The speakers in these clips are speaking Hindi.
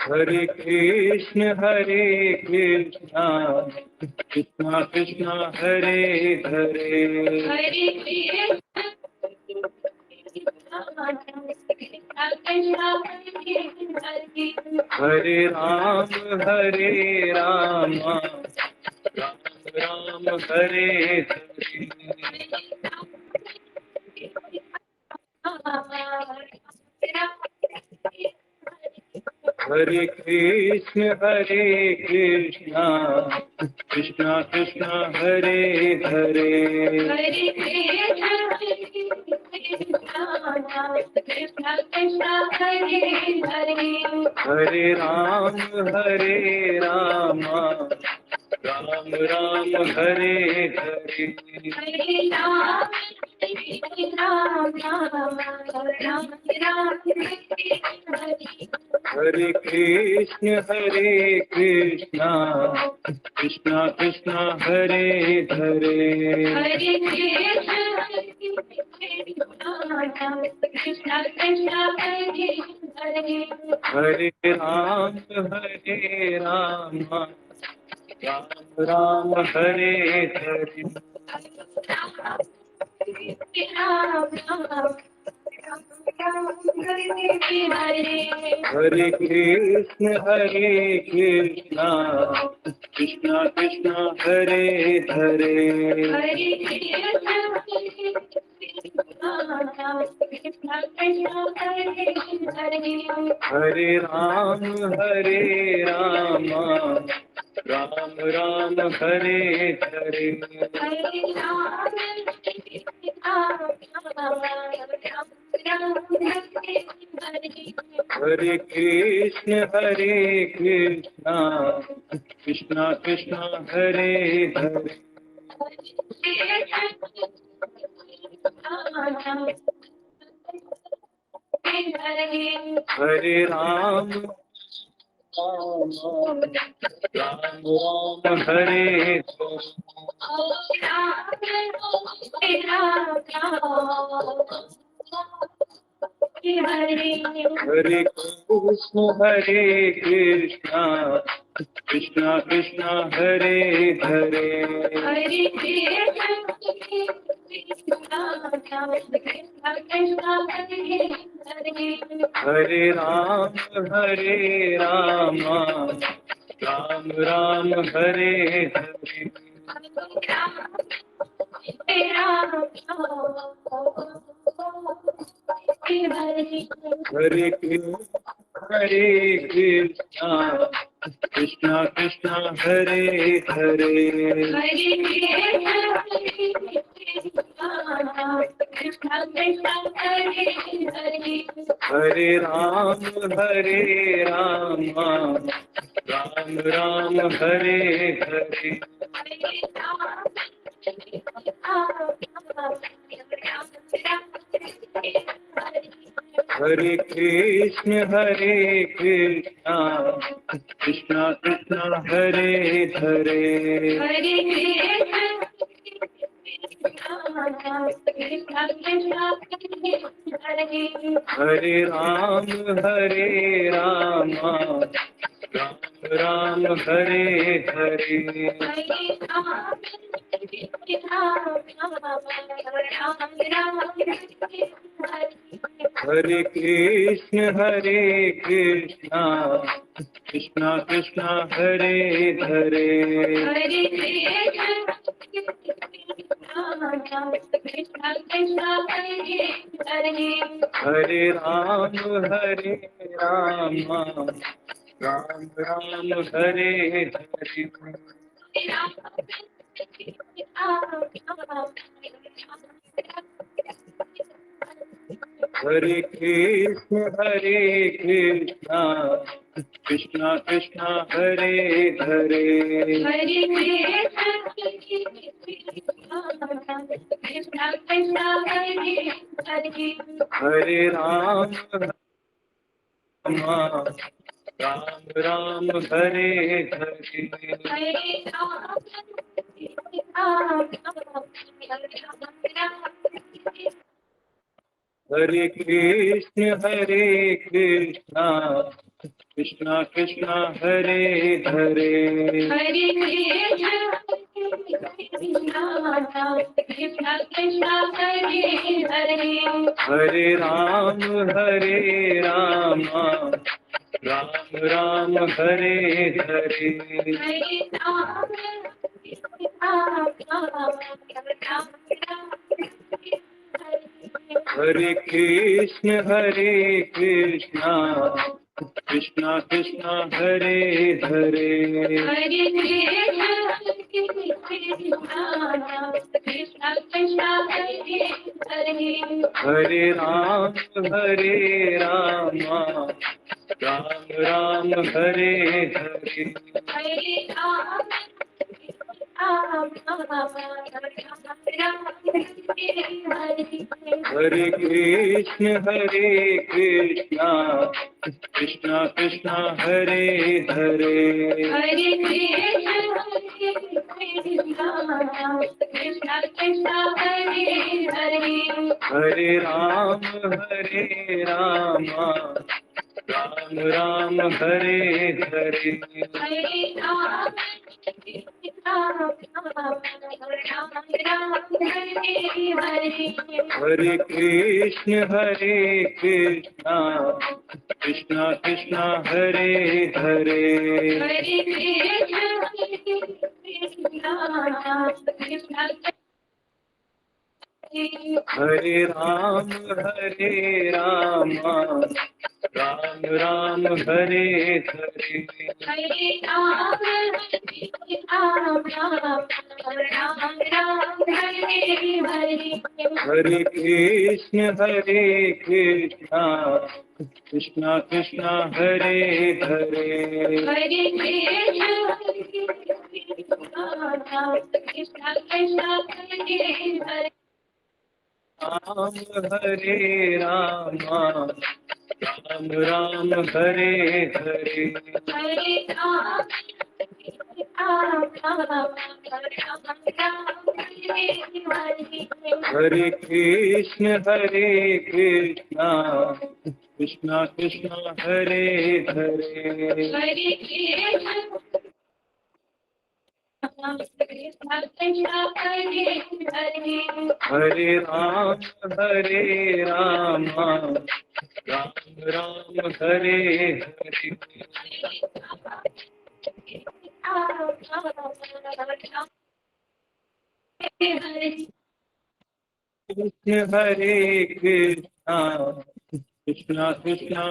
हरे कृष्णा कृष्णा कृष्णा हरे हरे, हरे राम राम राम हरे हरे, हरे कृष्णा कृष्णा कृष्णा हरे हरे, हरे राम राम राम हरे हरे, हरे कृष्णा कृष्णा कृष्णा हरे हरे, हरे राम राम हरे हरे, हरे कृष्णा कृष्णा कृष्णा हरे हरे, हरे राम राम हरे हरे, हरे कृष्णा कृष्णा कृष्णा हरे हरे, हरे राम राम हरे हरे कृष्णा कृष्णा कृष्णा हरे हरे, हरे राम राम हरे हरे, हरे कृष्णा कृष्णा कृष्णा हरे हरे, हरे राम राम हरे हरे, हरे कृष्णा कृष्णा कृष्णा हरे हरे, हरे राम राम हरे हरे, हरे कृष्णा कृष्णा कृष्णा हरे हरे, हरे राम राम हरे हरे, हरे कृष्णा कृष्णा कृष्णा हरे हरे, हरे Ram Ram Hare Hare, Hare Krishna, Krishna Krishna, Hare Hare, Hare Krishna, Krishna Krishna, Hare Hare. Hare Ram, Hare Rama, Ram Ram, Hare Hare, Hare Ram, Hare Krishna, Krishna Krishna, Hare Hare, Hare Krishna, Krishna Krishna, Hare Hare. Hare Ram, Hare Rama, Ram Ram, Hare Hare, Hare Ram, Hare Krishna, Krishna Krishna, Hare Hare, Hare Krishna, Krishna Krishna, Hare Hare. Hare Ram, Hare Rama, Ram Ram, Hare Hare, Hare Ram, Hare Krishna, Krishna Krishna, Hare Hare, Hare Krishna, Hare Ram, Hare Rama, Ram Ram, Hare Hare, Hare Ram, Hare Krishna, Krishna Krishna, Hare Hare, Hare Krishna, Ram, Hare Rama, Ram Ram, Hare Hare, Hare Hare Krishna, Krishna Krishna, Hare Hare, Hare Ram, Hare Rama, Ram Ram, Hare Hare, Krishna, Hare Krishna, Krishna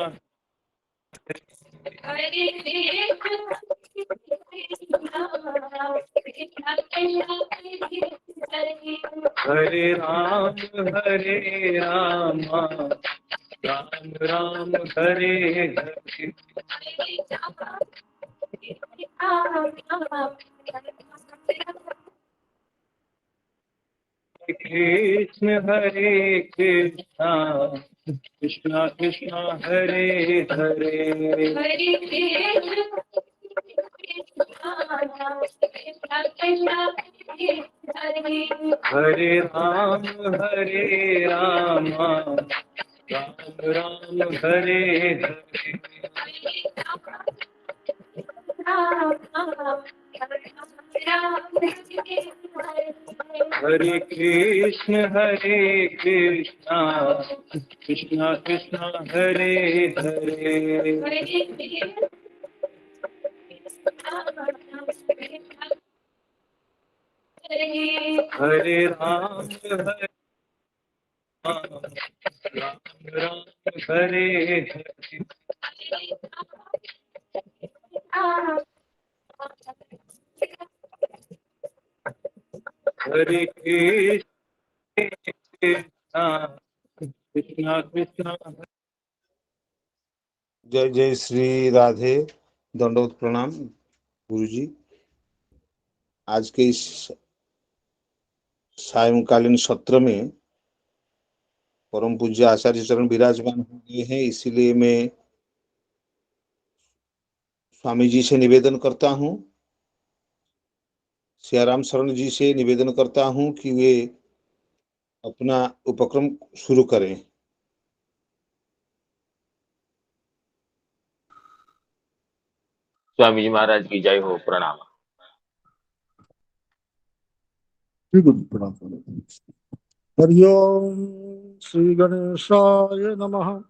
Hare Ram, Hare Rama, Ram Ram, Hare Hare, Krishna, Hare Krishna, Krishna Hare Hare, Hare Ram, Hare Rama, Ram Ram, Hare Hare, Hare Krishna, Krishna Hare Hare, Hare Ram, Hare Ram, Ram Ram, Hare Hare, Hare Krishna, Krishna जय जय श्री राधे। दंडवत प्रणाम गुरु जी। आज के इस सायंकालीन सत्र में परम पूज्य आचार्य चरण विराजमान हो गए हैं, इसीलिए मैं स्वामी जी से निवेदन करता हूँ, सियाराम शरण जी से निवेदन करता हूँ कि वे अपना उपक्रम शुरू करें। स्वामी जी महाराज की जय हो। प्रणाम। प्रणाम। हरि ओम श्री गणेशाय नमः।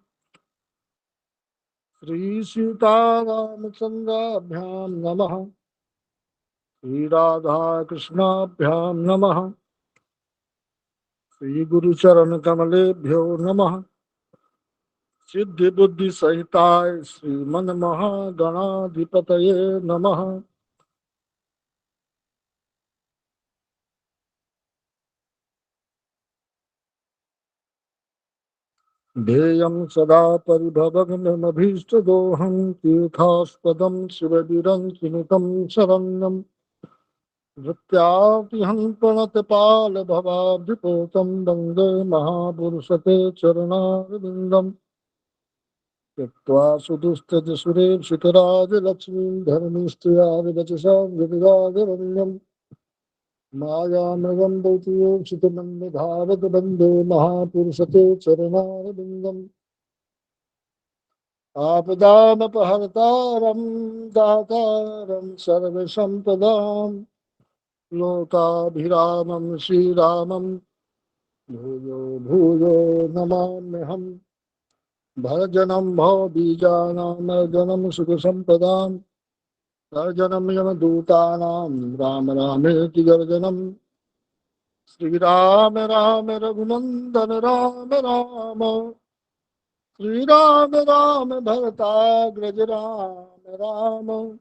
श्री सीतारामचंद्राभ्याम नमः। श्री राधा कृष्णाभ्याम नमः। श्री गुरुचरण कमलेभ्यो नमः। सिद्धि बुद्धि सहिताय श्रीमन महागणाधिपतये नमः। ध्येयं सदा परिभवग्नमभीष्टदोहं तीर्थास्पदं शिवविरञ्चिनुतं शरण्यम् नृत्यातिहं प्रणतपालभवाब्धिपोतं वन्दे महापुरुषते चरणारविन्दम् त्यक्त्वा सुदुस्तजसुरेक्षितराजलक्ष्मीं धर्मीष्ट्रियादिवचसा गिरिराजरण्यम् मायामृगं दैत्योक्षितमन्यधावत वन्दे महापुरुषते चरणारविन्दम् आपदामपहर्तारं दातारं सर्वसम्पदां लोकाभिरामं श्रीरामं भूयो भूयो नमाम्यहम् भजनं भवबीजानां सुखसम्पदां गर्जनं यमदूतानां राम रामेति गर्जनं श्रीराम राम रघुनन्दन राम राम श्रीराम राम भरताग्रज राम राम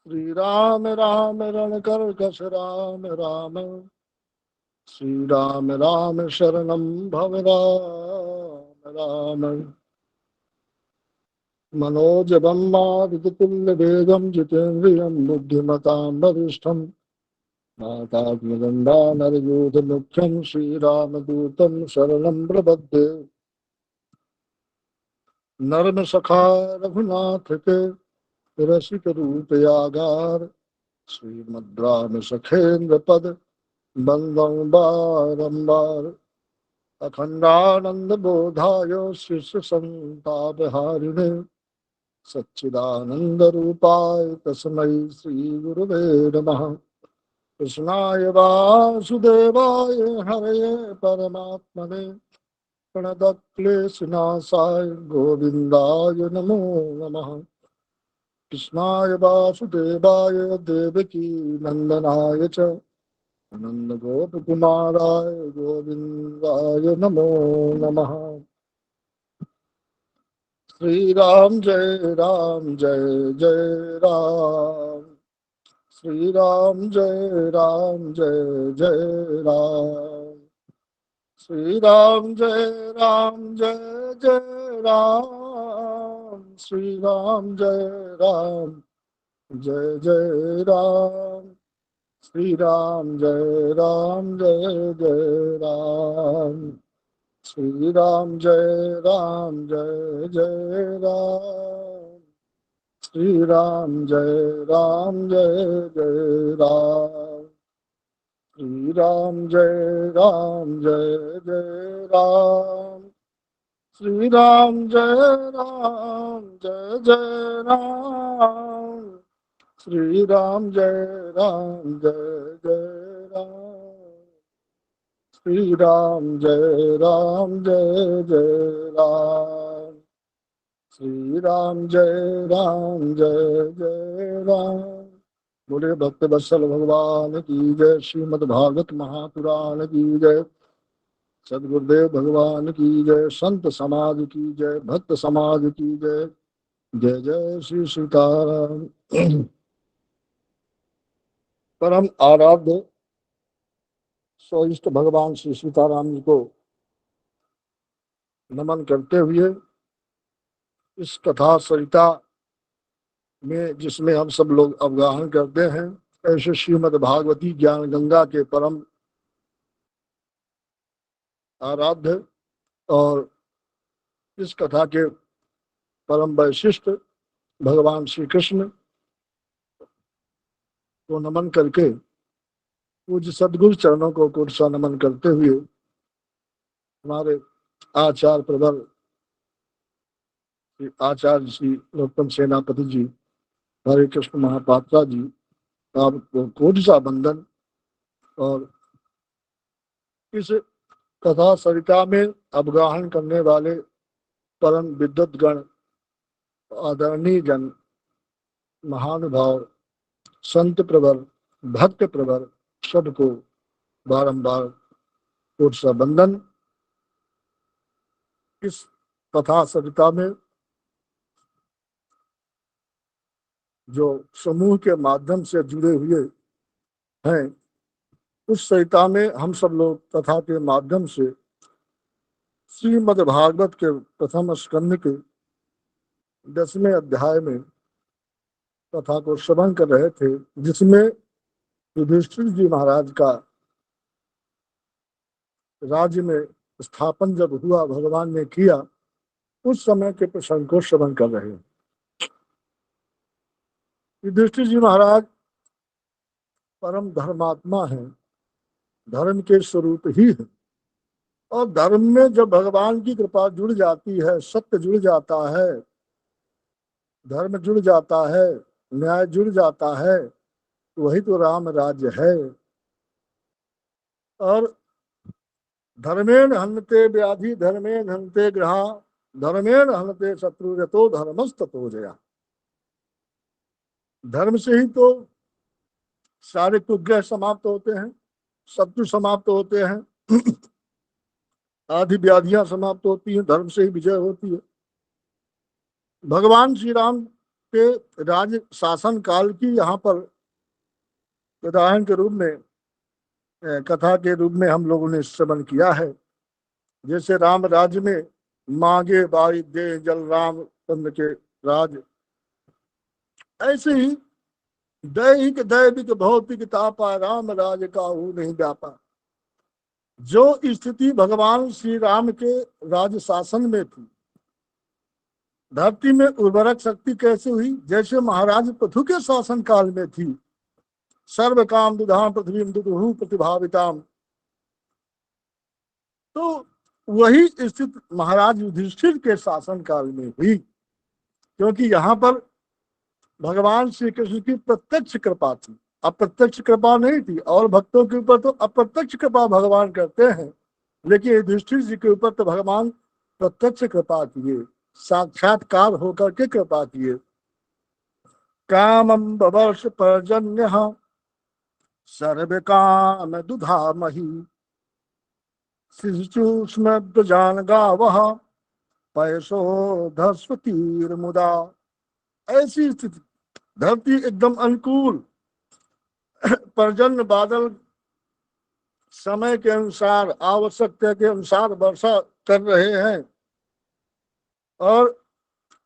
श्रीराम राम रणकर्कश राम राम श्रीराम राम शरणं भव राम राम मनोजवं मारुततुल्यवेगं जितेन्द्रियं बुद्धिमतां वरिष्ठं वातात्मगन्धानरयूथमुख्यं श्रीरामदूतं शरणं प्रपद्ये नर्म सखा रघुनाथ के रसिक रूप यागार श्रीमद्राम सखेन्द्र पद बंदं बारंबार अखंडानंद बोधाय शिष्य संताप हारिणे सच्चिदानंद रूपाय तस्मै श्री गुरुवे नमः। कृष्णाय वासुदेवाय हरये परमात्मने प्रणतक्लेशनाशाय गोविंदाय नमो नमः। कृष्णाय वासुदेवाय देवकी नंदनाय च नंद गोपकुमाराय गोविंदाय नमो नमः। श्री राम जय राम श्री राम जय राम श्री राम जय राम श्री राम जय राम श्री राम जय राम श्री राम जय राम श्री राम जय राम श्री राम जय राम श्री राम जय राम श्री राम जय राम श्री राम जय राम श्री राम जय राम। बोले भक्त वत्सल भगवान की जय। श्रीमद् भागवत महापुराण की जय। सदगुरुदेव भगवान की जय। संत समाज की जय। भक्त समाज की जय। जय जय श्री सीताराम। परम आराध्य स्वइष्ट भगवान श्री सीताराम जी को नमन करते हुए इस कथा सरिता में जिसमें हम सब लोग अवगाहन करते हैं, ऐसे श्रीमद् भागवती ज्ञान गंगा के परम आराध्य और इस कथा के परम वैशिष्ट भगवान श्री कृष्ण को नमन करके पूज्य सदगुरु चरणों को कोटि नमन करते हुए हमारे आचार्य प्रवर आचार्य श्री नरोत्तम सेनापति जी हरे कृष्ण महापात्रा जी आपको कोटि सा बंदन। और इस कथा सरिता में अवगाहन करने वाले परम विद्वत गण, आदरणीय जन, महानुभाव, संत प्रवर, भक्त प्रवर सबको बारंबार कोटि सा बंदन। इस कथा सरिता में जो समूह के माध्यम से जुड़े हुए हैं, उस सरिता में हम सब लोग कथा के माध्यम से श्रीमद् भागवत के प्रथम स्कंद के 10वें अध्याय में कथा को श्रवण कर रहे थे, जिसमें युधिष्ठिर जी महाराज का राज्य में स्थापन जब हुआ, भगवान ने किया, उस समय के प्रसंग को श्रवण कर रहे हैं। युधिष्ठिर जी महाराज परम धर्मात्मा हैं, धर्म के स्वरूप ही है। और धर्म में जब भगवान की कृपा जुड़ जाती है, सत्य जुड़ जाता है, धर्म जुड़ जाता है, न्याय जुड़ जाता है, वही तो राम राज्य है। और धर्मेण हन्ते व्याधि धर्मेण हन्ते ग्रहा धर्मेण हन्ते शत्रु यतो धर्मस्ततो जया। धर्म से ही तो सारे कुग्रह समाप्त होते हैं, शत्रु समाप्त होते हैं, आदि व्याधियां समाप्त होती हैं, धर्म से ही विजय होती है। भगवान श्री राम के राज शासन काल की यहाँ पर उदाहरण के रूप में, कथा के रूप में हम लोगों ने श्रवण किया है। जैसे राम राज्य में मांगे बारी दे जल राम चंद्र के राज, ऐसे ही दैहिक दैविक भौतिक तापा राम राज का नहीं व्यापा। जो स्थिति भगवान श्री राम के राज शासन में थी, धरती में उर्वरक शक्ति कैसे हुई, जैसे महाराज पृथु के शासन काल में थी। सर्व काम दुधाम पृथ्वी दुदुहु प्रतिभाविताम। तो वही स्थिति महाराज युधिष्ठिर के शासन काल में हुई, क्योंकि यहाँ पर भगवान श्री कृष्ण की प्रत्यक्ष कृपा थी, अप्रत्यक्ष कृपा नहीं थी। और भक्तों के ऊपर तो अप्रत्यक्ष कृपा भगवान करते हैं, लेकिन युधिष्ठिर जी के ऊपर तो भगवान प्रत्यक्ष कृपा किए, साक्षात्कार होकर के कृपा किए। कामम बवर्ष पर्जन्य सर्व काम दुधा मही शिशुष्म प्रजान गावः पैसो धस्वतीर मुदा। ऐसी स्थिति, धरती एकदम अनुकूल, पर्जन्य बादल समय के अनुसार, आवश्यकता के अनुसार वर्षा कर रहे हैं, और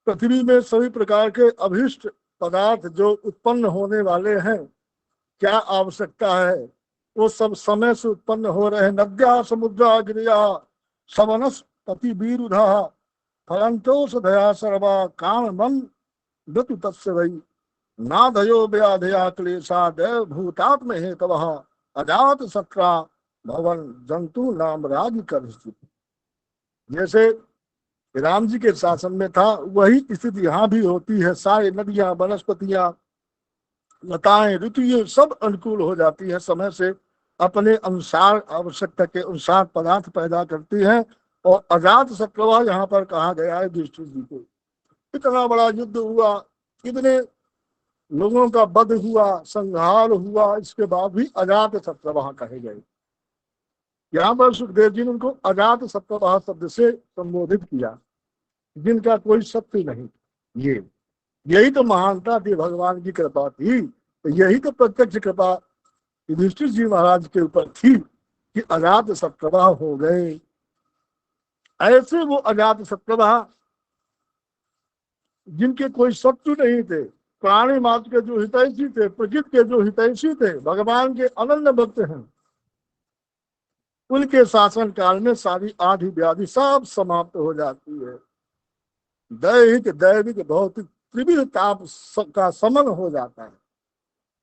पृथ्वी में सभी प्रकार के अभिष्ट पदार्थ जो उत्पन्न होने वाले हैं, क्या आवश्यकता है, वो सब समय से उत्पन्न हो रहे हैं। नद्या समुद्रा गिरिया सवनस्पति वीरुधा फलंतोष दया सर्वा काम मन गतु तस्य वै नादयो व्याधया क्लेशा देव भूतात्म हेतवः अजात शत्रा भवन जंतु नाम राज कर। जैसे राम जी के शासन में था, वही स्थिति यहाँ भी होती है। सारी नदियां, वनस्पतियां, लताएं, ऋतुएं सब अनुकूल हो जाती है, समय से अपने अनुसार, आवश्यकता के अनुसार पदार्थ पैदा करती है। और अजात शत्रु यहाँ पर कहा गया है युधिष्ठिर जी को। इतना बड़ा युद्ध हुआ, इतने लोगों का वध हुआ, संहार हुआ, इसके बाद भी अजात शत्रु कहे गए। यहाँ पर सुखदेव जी ने उनको अजात शत्रु शब्द से संबोधित किया, जिनका कोई शत्रु नहीं। यही तो महानता थी, भगवान की कृपा थी। तो यही तो प्रत्यक्ष कृपा युधिष्ठिर जी महाराज के ऊपर थी कि अजात शत्रु हो गए। ऐसे वो अजात शत्रु जिनके कोई शत्रु नहीं थे, प्राणी मात्र के जो हितैषी थे, प्रकृति के जो हितैषी थे, भगवान के अनन्य भक्त हैं, उनके शासन काल में सारी आदि व्याधि सब समाप्त हो जाती है। दैहिक दैविक भौतिक त्रिविध ताप का समन हो जाता है।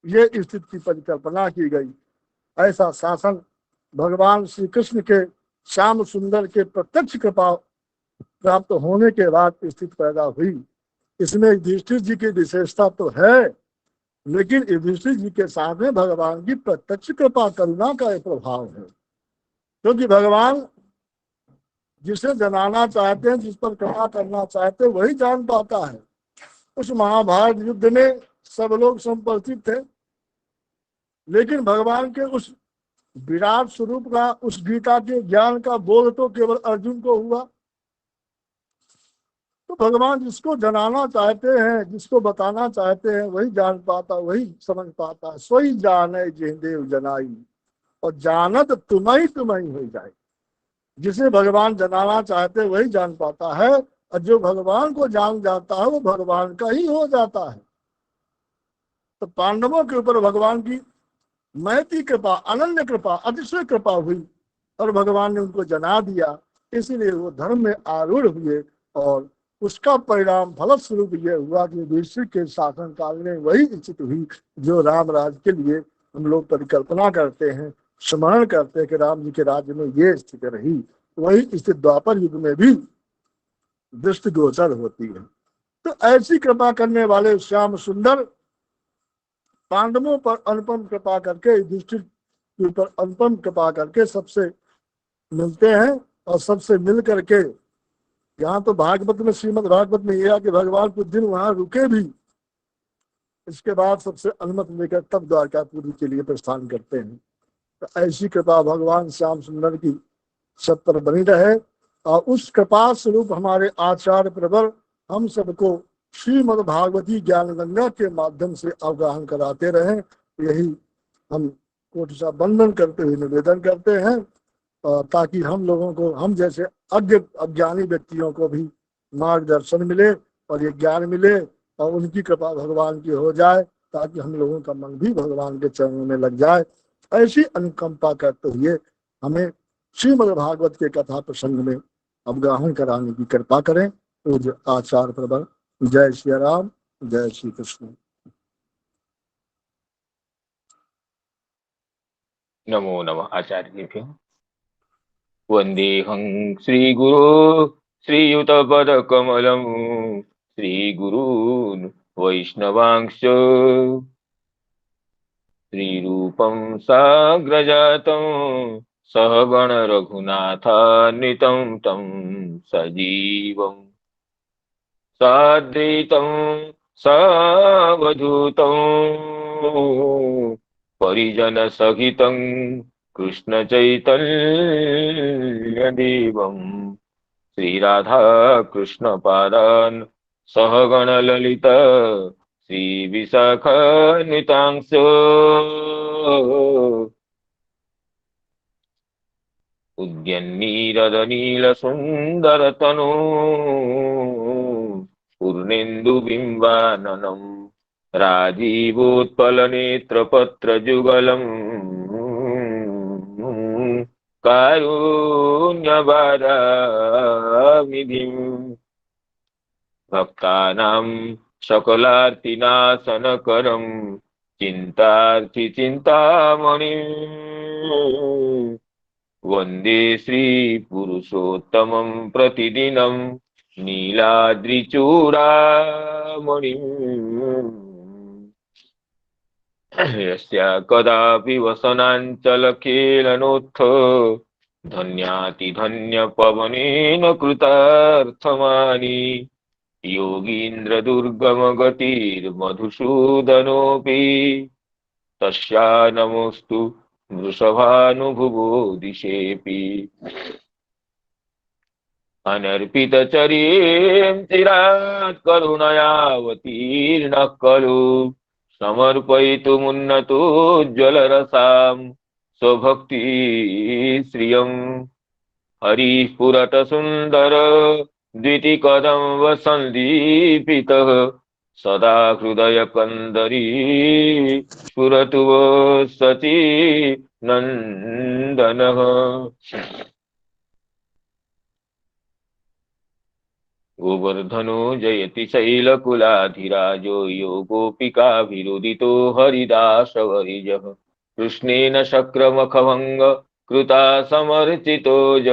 ये स्थिति की परिकल्पना की गई। ऐसा शासन भगवान श्री कृष्ण के श्याम सुंदर के प्रत्यक्ष कृपा प्राप्त होने के बाद स्थिति पैदा हुई। इसमें युधिष्ठिर जी की विशेषता तो है, लेकिन युधिष्ठिर जी के साथ में भगवान की प्रत्यक्ष कृपा करुणा का एक प्रभाव है, क्योंकि भगवान जिसे जनाना चाहते हैं, जिस पर कृपा करना चाहते हैं, वही जान पाता है। उस महाभारत युद्ध में सब लोग संपर्कित थे, लेकिन भगवान के उस विराट स्वरूप का, उस गीता के ज्ञान का बोध तो केवल अर्जुन को हुआ। तो भगवान जिसको जनाना चाहते हैं, जिसको बताना चाहते हैं, वही जान पाता, वही समझ पाता। सोई जाने देव जनाई, और जानत तुम्हें हो जाए। जिसे भगवान जनाना चाहते हैं वही जान पाता है, और जो भगवान को जान जाता है वो भगवान का ही हो जाता है। तो पांडवों के ऊपर भगवान की महती कृपा, अनन्य कृपा, अतिशय कृपा हुई, और भगवान ने उनको जना दिया। इसीलिए वो धर्म में आरूढ़ हुए, और उसका परिणाम फलस्वरूप ये हुआ कि युधिष्ठिर के शासन काल में वही स्थिति हुई जो राम राज्य के लिए हम लोग परिकल्पना करते हैं, स्मरण करते हैं कि राम जी के राज्य में ये स्थिति रही। वही स्थिति द्वापर युग में भी दृष्टिगोचर होती है। तो ऐसी कृपा करने वाले श्याम सुंदर पांडवों पर अनुपम कृपा करके, युधिष्ठिर के ऊपर अनुपम कृपा करके सबसे मिलते हैं, और सबसे मिल करके यहाँ तो भागवत में, श्रीमद् भागवत में यह है कि भगवान कुछ दिन वहां रुके भी, इसके बाद सबसे अनुमति लेकर तब द्वारकापुरी के लिए प्रस्थान करते हैं। तो ऐसी कृपा भगवान श्याम सुंदर की सब पर बनी रहे, और उस कृपा स्वरूप हमारे आचार्य प्रवर हम सबको श्रीमद् भागवती ज्ञान गंगा के माध्यम से अवगाहन कराते रहे। यही हम कोटिशा बंधन करते हुए निवेदन करते हैं, ताकि हम लोगों को, हम जैसे अज्ञानी व्यक्तियों को भी मार्गदर्शन मिले, और ये ज्ञान मिले, और उनकी कृपा भगवान की हो जाए, ताकि हम लोगों का मन भी भगवान के चरणों में लग जाए। ऐसी अनुकंपा करते हुए हमें श्रीमद् भागवत के कथा प्रसंग में अवगाहन कराने की कृपा करें। पूज्य आचार्य प्रवर। जय श्री राम, जय श्री कृष्ण। नमो नमः आचार्येभ्यो। वन्देऽहं श्रीगुरो श्रीयुतपदकमलं श्रीगुरून् वैष्णवांश्च श्रीरूपं साग्रजातं सहगण रघुनाथान्वितं तं सजीवम् साद्वैतं सावधूतं परिजन सहितं कृष्ण चैतन्यदेवं श्री राधा कृष्ण पादान् सहगण ललिता श्री विशाखान्वितांश्च उद्यन्नीरदनील सुंदर तनु पूर्णेन्दुबिम्बाननं राजीवोत्पलनेत्रपत्रजुगलं कारुण्यवादामिधिं भक्तानां सकलार्तिनाशनकरं चिन्तार्थिचिन्तामणिं वन्दे श्रीपुरुषोत्तमं प्रतिदिनं नीलाद्रिचूडामणिम् यस्य कदापि वसनाञ्चलकेलनोत्थ धन्यातिधन्यपवनेन कृतार्थमानि योगीन्द्रदुर्गमगतिर्मधुसूदनोऽपि तस्या नमोऽस्तु वृषभानुभुवो दिशेऽपि अनर्पितचर्यें चिरात् करुणयावतीर्णः खलु समर्पयितुमुन्नतो ज्वलरसां स्वभक्तिश्रियं हरिः पुरतसुन्दर द्वितीकदम्बसन्दीपितः सदा हृदयकन्दरी स्फुरतु वो सचिनन्दनः गोवर्धनो जयति शैलकुलाधिराजो यो गोपिकाभिरुदितो हरिदासवर्यः कृष्णेन शक्रमखभङ्ग कृता समर्चितो ज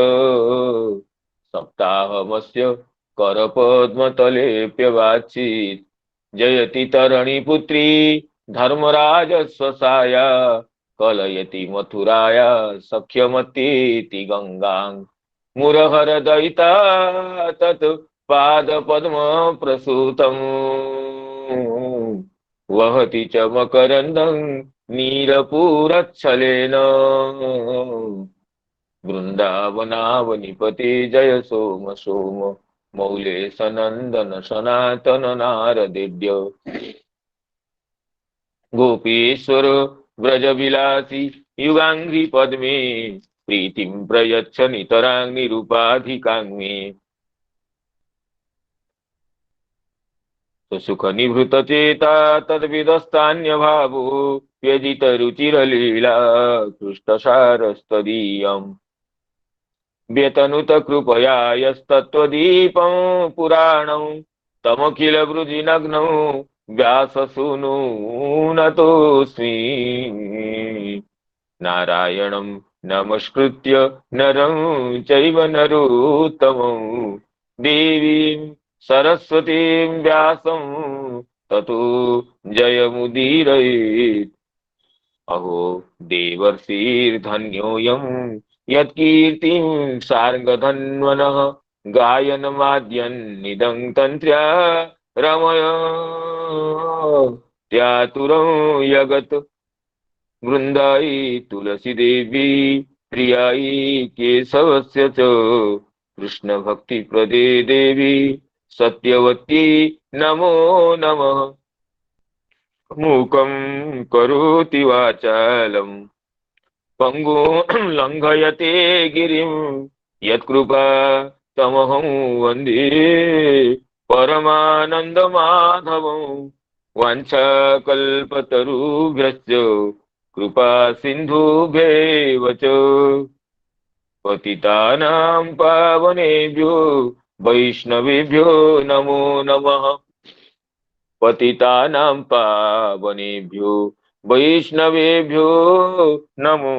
सप्ताहमस्य करपद्मतलेऽप्यवाचित् जयति तरणीपुत्री धर्मराज स्वसाया कलयति मथुराया सख्यमतीति गंगां मुरहर दयिता तत् पाद पद्म प्रसूतम् वहति च मकरन्दं नीरपूरच्छलेन वृंदावनावनिपते जय सोम सोम मौले सनंदन सनातन नारदेद्य गोपीश्वर व्रजविलासी युगांघ्रि पद्मे प्रीतिं प्रयच्छ नितरां निरुपाधिकां मे सुख निभृत चेता तद्विदस्तान्य भावो व्यजित रुचिरलीला कृष्णसारस्तदीयम् व्यतनुत कृपया यस्तत्त्वदीपं पुराणं तमखिल वृजिनग्नौ व्याससूनुनतोऽस्मि नारायणं नमस्कृत्य नरं चैव नरोत्तमं देवीं सरस्वतीं व्यासं ततो जयमुदीरयेत् अहो देवर्षिर्धन्योऽयं यत्कीर्तिं सार्गधन्वनः गायनमाद्यन्निदं तन्त्र्या रमय त्यातुरं यगत् वृन्दायै तुलसी देवी प्रियायै केशवस्य च कृष्णभक्तिप्रदे देवी सत्यवती नमो नमः मूकं करोति वाचालं पंगु लंघयते गिरिं यत्कृपा तमहं वन्दे परमानन्दमाधवं वाञ्छाकल्पतरुभ्यश्च कृपा सिन्धुभ्येव च पतितानां पावनेभ्यो वैष्णवेभ्यो नमो नमः पतितानां पावनेभ्यो वैष्णवेभ्यो नमो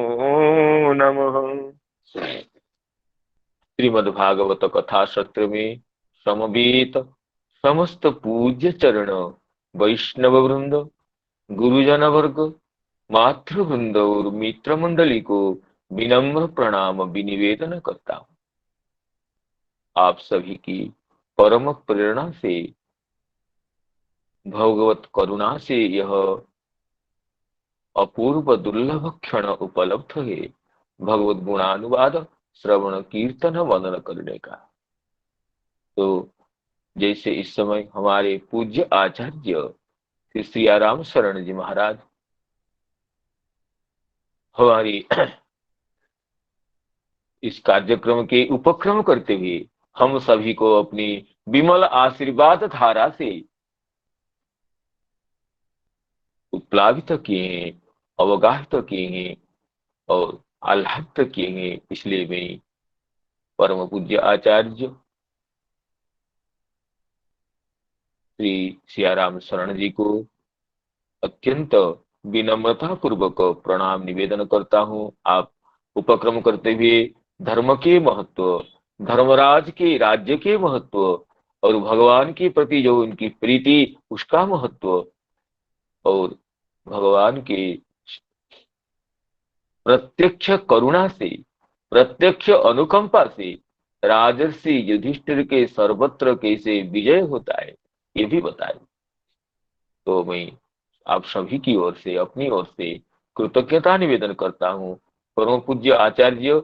नमः। श्रीमद्भागवत कथा सत्र में समवेत समस्त पूज्य चरण वैष्णव वृंद गुरुजन वर्ग मातृ वृंद और मित्र मंडली को विनम्र प्रणाम विनिवेदन करता हूँ। आप सभी की परम प्रेरणा से भगवत करुणा से यह अपूर्व दुर्लभ क्षण उपलब्ध है भगवत गुणानुवाद श्रवण कीर्तन वंदन करने का। तो जैसे इस समय हमारे पूज्य आचार्य श्री सियाराम शरण जी महाराज हमारी इस कार्यक्रम के उपक्रम करते हुए हम सभी को अपनी विमल आशीर्वाद धारा से उत्प्लावित किए हैं, अवगाहित किए हैं और आह्लादित किए हैं। इसलिए मैं परम पूज्य आचार्य श्री सियाराम शरण जी को अत्यंत विनम्रता पूर्वक प्रणाम निवेदन करता हूँ। आप उपक्रम करते हुए धर्म के महत्व, धर्मराज के राज्य के महत्व और भगवान के प्रति जो उनकी प्रीति उसका महत्व और भगवान के प्रत्यक्ष करुणा से प्रत्यक्ष अनुकंपा से राजर्षि युधिष्ठिर के सर्वत्र कैसे विजय होता है ये भी बताए। तो मैं आप सभी की ओर से अपनी ओर से कृतज्ञता निवेदन करता हूँ परम पूज्य आचार्य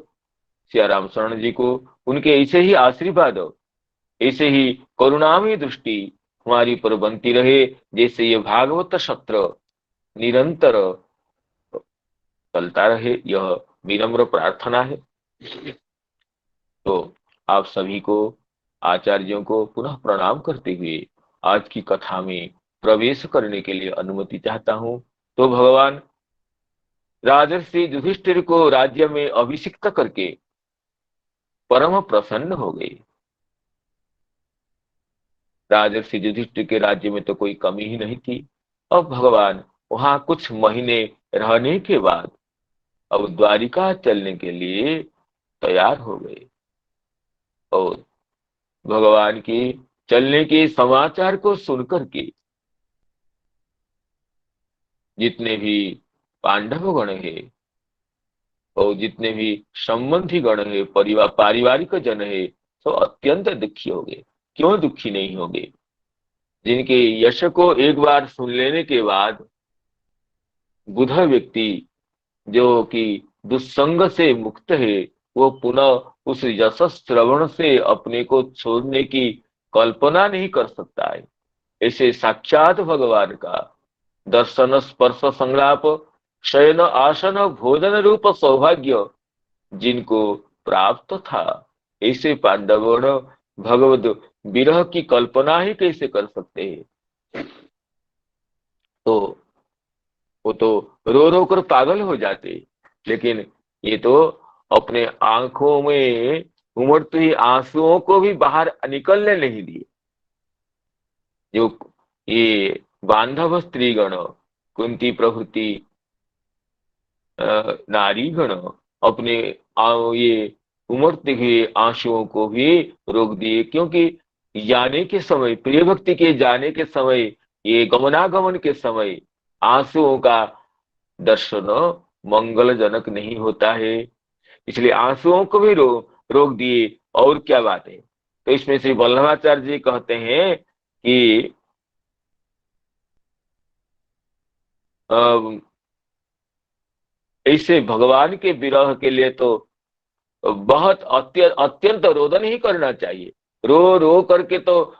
सियाराम शरण जी को। उनके ऐसे ही आशीर्वाद ऐसे ही करुणामयी दृष्टि हमारी पर बनती रहे, जैसे ये भागवत सत्र निरंतर चलता रहे, यह विनम्र प्रार्थना है। तो आप सभी को आचार्यों को पुनः प्रणाम करते हुए आज की कथा में प्रवेश करने के लिए अनुमति चाहता हूं। तो भगवान राजर्षि युधिष्ठिर को राज्य में अभिषिक्त करके परम प्रसन्न हो गए। राजर्षि युधिष्ठिर के राज्य में तो कोई कमी ही नहीं थी। अब भगवान वहां कुछ महीने रहने के बाद अब द्वारिका चलने के लिए तैयार हो गए और भगवान के चलने के समाचार को सुनकर के जितने भी पांडव गण है और जितने भी संबंधी गण है, परिवार पारिवारिक जन है, तो अत्यंत दुखी हो गए। क्यों दुखी नहीं होंगे? जिनके यश को एक बार सुन लेने के बाद बुध व्यक्ति जो कि दुस्संग से मुक्त है, वो पुनः उस यश श्रवण से अपने को छोड़ने की कल्पना नहीं कर सकता है। ऐसे साक्षात भगवान का दर्शन स्पर्श संलाप शयन आसन भोजन रूप सौभाग्य जिनको प्राप्त था, ऐसे पांडवगण भगवद विरह की कल्पना ही कैसे कर सकते हैं? तो वो तो रो रो कर पागल हो जाते। लेकिन ये तो अपने आंखों में उमड़ते हुए आंसुओं को भी बाहर निकलने नहीं दिए। जो ये बांधव स्त्रीगण, कुंती प्रभृति नारीगण अपने ये उमड़ते हुए आंसुओं को भी रोक दिए, क्योंकि जाने के समय, प्रिय भक्ति के जाने के समय, ये गमनागमन के समय आंसुओं का दर्शन मंगलजनक नहीं होता है। इसलिए आंसुओं को भी रोक दिए। और क्या बात है? तो इसमें श्री वल्लभाचार्य जी कहते हैं कि ऐसे भगवान के विरह के लिए तो बहुत अत्यंत रोदन ही करना चाहिए। रो रो करके तो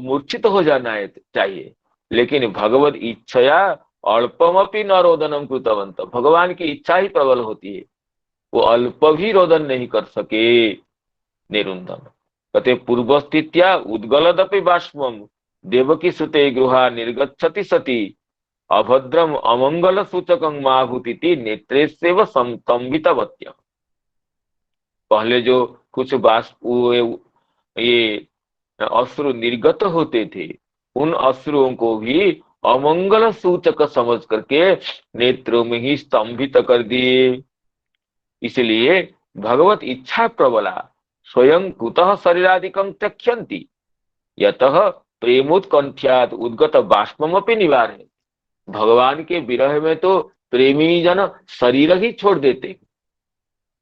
मूर्छित हो जाना है चाहिए। लेकिन भगवत इच्छया अल्पमपि न रोदनम कृतवंत, भगवान की इच्छा ही प्रबल होती है, वो अल्प भी रोदन नहीं कर सके। निरुंधन कहते पूर्वस्थित्या उद्गलदपि बाष्पम देवकी सुते गृहा निर्गच्छति सती अभद्रम अमंगल सूचकं माभूति नेत्रे सेव संबितवत्य। पहले जो कुछ बाष्प ये अश्रु निर्गत होते थे, उन अश्रुओं को भी अमंगल सूचक समझ करके नेत्रों में ही स्तंभित कर दिए। इसलिए भगवत इच्छा प्रबला स्वयं कुतः शरीरादिकं त्यक्ष्यन्ति यतः प्रेमोत्कंठ्यात् उद्गत बाष्पमपि निवारयति। भगवान के विरह में तो प्रेमी जन शरीर ही छोड़ देते हैं,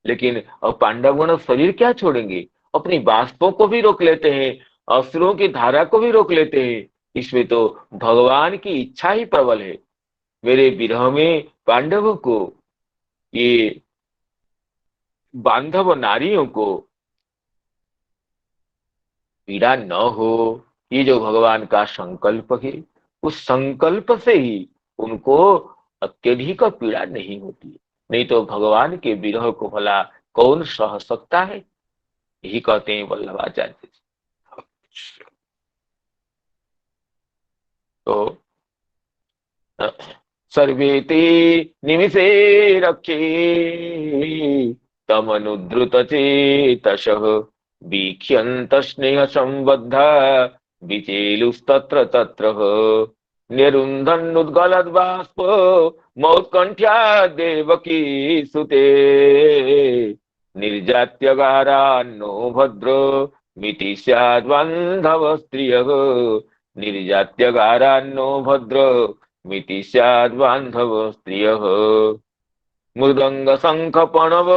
लेकिन अब पांडवगण शरीर क्या छोड़ेंगे? अपनी बाष्पों को भी रोक लेते हैं, अश्रुओं की धारा को भी रोक लेते हैं। इसमें तो भगवान की इच्छा ही प्रबल है। मेरे विरह में पांडवों को, ये बांधव नारियों को पीड़ा न हो, ये जो भगवान का संकल्प है, उस संकल्प से ही उनको अत्यधिक पीड़ा नहीं होती। नहीं तो भगवान के विरह को भला कौन सह सकता है? यही कहते हैं वल्लभाचार्य जी। तो सर्वे ते निमिषे रक्षे तमनुद्रुत चेतसः वीक्ष्यन्त स्नेह संबद्धा विचेलुस्तत्र तत्र निरुन्धन्नुद्गलद्बाष्प मौत्कण्ठ्या देवकी सुते निर्जात्यगारान्नो भद्र मिति स्याद्बान्धव स्त्रियः निर्जात्यगारान्नो भद्र मिति स्याद्बान्धव स्त्रियः मृदंग शंख प्रणव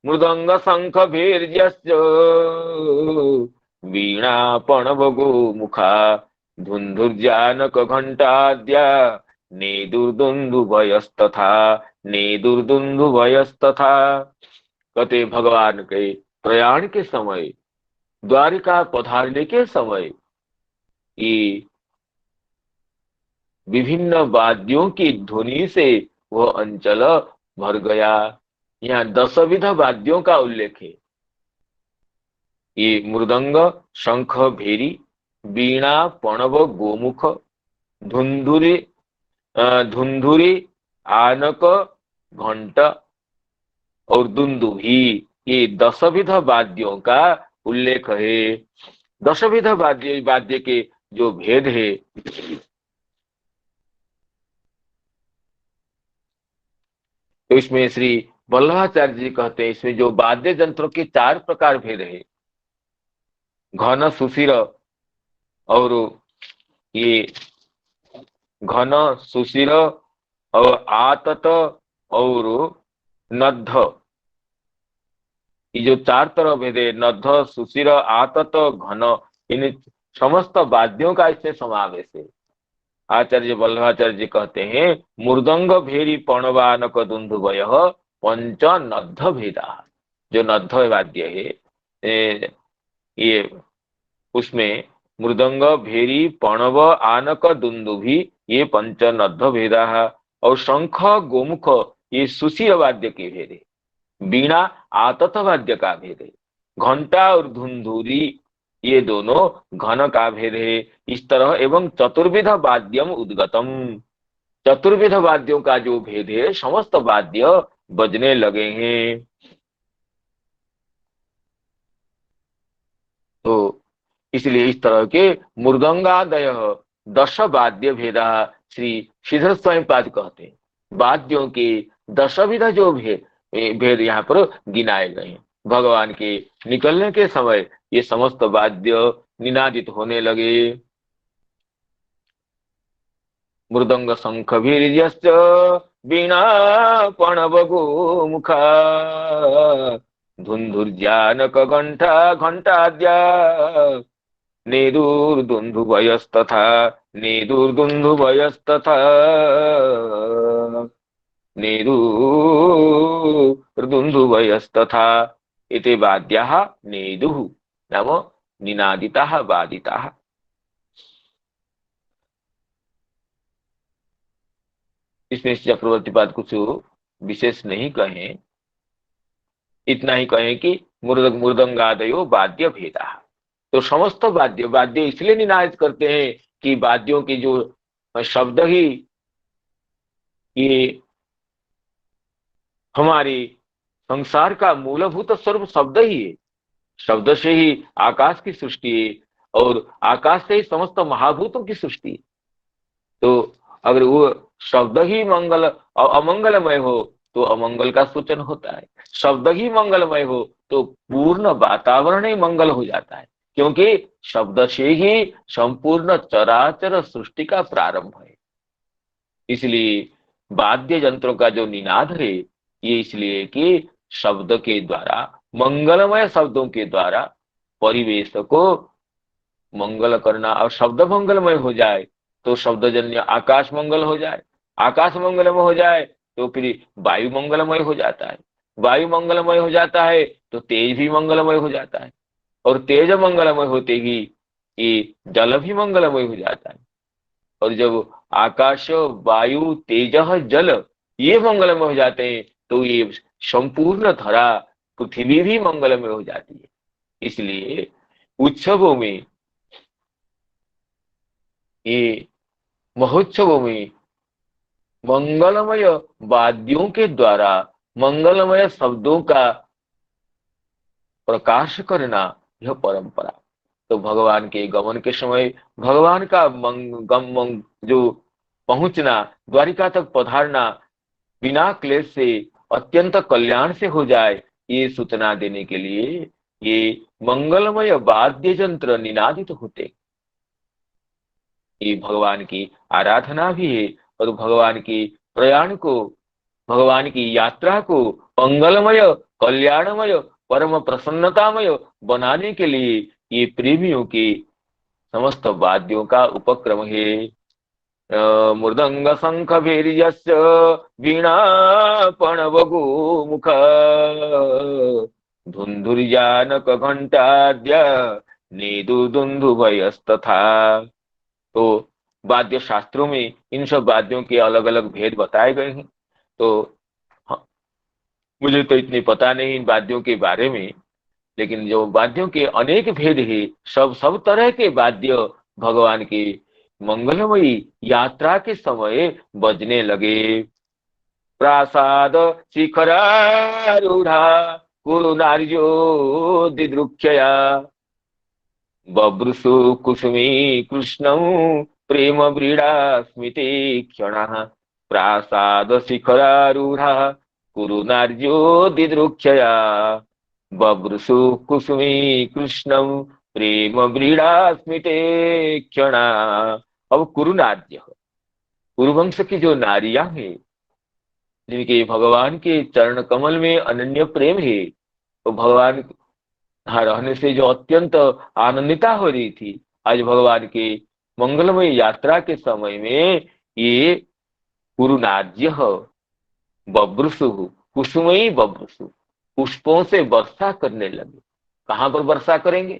मृदंग शंख भीर्यश्च वीणा प्रणव गोमुखा धुंधुर्जानक घंटाद्या नेदुर्दुन्दुभयस्तथा नेदुर्दुन्दुभयस्तथा। कहते भगवान के प्रयाण के समय, द्वारिका पधारने के समय, ये विभिन्न वाद्यों की ध्वनि से वह अंचल भर गया। यहाँ 10 विध वाद्यों का उल्लेख है। ये मृदंग, शंख, भेरी, वीणा, प्रणव, गोमुख, धुंधुरी, धुंधुरी, आनक, घंट और दुंदुभी, ये 10 विध वाद्यों का उल्लेख है। 10 विध वाद्य के जो भेद है, तो इसमें श्री वल्लभाचार्य जी कहते हैं, इसमें जो वाद्य यंत्रों के 4 प्रकार भेद है, घन सुशिर और ये घन सुशिर और आतत और नद्ध, ये जो चार तरह भेद है, नद्ध सुशिर आतत घन, इन समस्त वाद्यों का इसमें समावेश है। आचार्य वल्लभाचार्य जी कहते हैं मृदंग भेरी पणवानक दुंदुभय पंच नद्ध भेदा। जो नद्ध वाद्य है ये उसमें मृदंग भेरी पणव आनक दुंदुभि ये पंच नद्ध भेदा। और शंख गोमुख ये सुशिर वाद्य के भेद है। वीणा आतत वाद्य का भेद है। घंटा और धुंधुरी ये दोनों घन का भेद है। इस तरह एवं चतुर्विध वाद्यम उद्गतम, चतुर्विध वाद्यों का जो भेद है, समस्त वाद्य बजने लगे हैं। तो इसलिए इस तरह के मृदंगादय दश वाद्य भेदा श्री श्रीधर स्वामी पाद कहते हैं। वाद्यों के दशविध जो भेद यहाँ पर गिनाए गए हैं। भगवान के निकलने के समय ये समस्त वाद्य निनादित होने लगे। मृदंग शंख भीर्यश्च वीणा पणवगो मुखा धुंधुर्जानक घंटा घंटाद्या नेदुर्दुन्दुभयस्तथा नेदुर्दुन्दुभयस्तथा नेदुर्दुन्दुभयस्तथा इति वाद्याः नेदुः नाम निनादिताः वादिताः। इसमें चक्रवर्ती पाद कुछ विशेष नहीं कहें, इतना ही कहें कि मृदंगादयो वाद्य भेदा। तो समस्त वाद्य वाद्य इसलिए निनाद करते हैं कि वाद्यों की जो शब्द ही ये हमारे संसार का मूलभूत स्वरूप शब्द ही है। शब्द से ही आकाश की सृष्टि है और आकाश से ही समस्त महाभूतों की सृष्टि है। तो अगर वो शब्द ही मंगल अमंगलमय हो तो अमंगल का सूचन होता है। शब्द ही मंगलमय हो तो पूर्ण वातावरण ही मंगल हो जाता है, क्योंकि शब्द से ही संपूर्ण चराचर सृष्टि का प्रारंभ है। इसलिए वाद्य यंत्रों का जो निनाद है ये इसलिए कि शब्द के द्वारा, मंगलमय शब्दों के द्वारा परिवेश को मंगल करना। और शब्द मंगलमय हो जाए तो शब्दजन्य आकाश मंगल हो जाए, आकाश मंगलमय हो जाए तो फिर वायु मंगलमय हो जाता है, वायु मंगलमय हो जाता है तो तेज भी मंगलमय हो जाता है, और तेज मंगलमय होते ही ये जल भी मंगलमय हो जाता है। और जब आकाश वायु तेज जल ये मंगलमय हो जाते हैं तो ये संपूर्ण धरा पृथ्वी भी मंगलमय हो जाती है। इसलिए उत्सवों में, ये महोत्सवों में मंगलमय वाद्यों के द्वारा मंगलमय शब्दों का प्रकाश करना यह परंपरा। तो भगवान के गमन के समय भगवान का जो पहुंचना, द्वारिका तक पधारना बिना क्लेश से अत्यंत कल्याण से हो जाए, ये सूचना देने के लिए ये मंगलमय वाद्य यंत्र निनादित होते। ये भगवान की आराधना भी है और भगवान की प्रयाण को, भगवान की यात्रा को मंगलमय कल्याणमय परम प्रसन्नतामय बनाने के लिए ये प्रेमियों के समस्त वाद्यों का उपक्रम है। मृदंग शंख भैर्यस्य वीणा पणवगो मुख धुंधुर्जानक घंटाद्य नेदुर्दुन्दुभयस्तथा। तो वाद्य शास्त्रों में इन सब वाद्यों के अलग अलग भेद बताए गए हैं। तो मुझे तो इतनी पता नहीं इन वाद्यों के बारे में, लेकिन जो वाद्यों के अनेक भेद है, सब तरह के वाद्य भगवान की मंगलमयी यात्रा के समय बजने लगे। प्रासाद शिखरारूढ़ा कुरुनार्यो दिदृक्षया बभ्रुषु कुसुमी कृष्णं प्रेम व्रीडा स्मिते क्षणः। प्रासाद शिखरारूढ़ा कुरुनार्यो दिदृक्षया बभ्रुषु कुसुमी कृष्णं प्रेम व्रीड़ा स्मिते क्षणा। अब कुरुनार्य, कुरुवंश की जो नारियां हैं, जिनके भगवान के चरण कमल में अनन्य प्रेम है, तो भगवान यहाँ रहने से जो अत्यंत आनंदिता हो रही थी, आज भगवान के मंगलमय यात्रा के समय में ये कुरुनार्य बब्रुसु, कुसुमई बब्रुसु, पुष्पों से वर्षा करने लगे। कहाँ पर वर्षा करेंगे?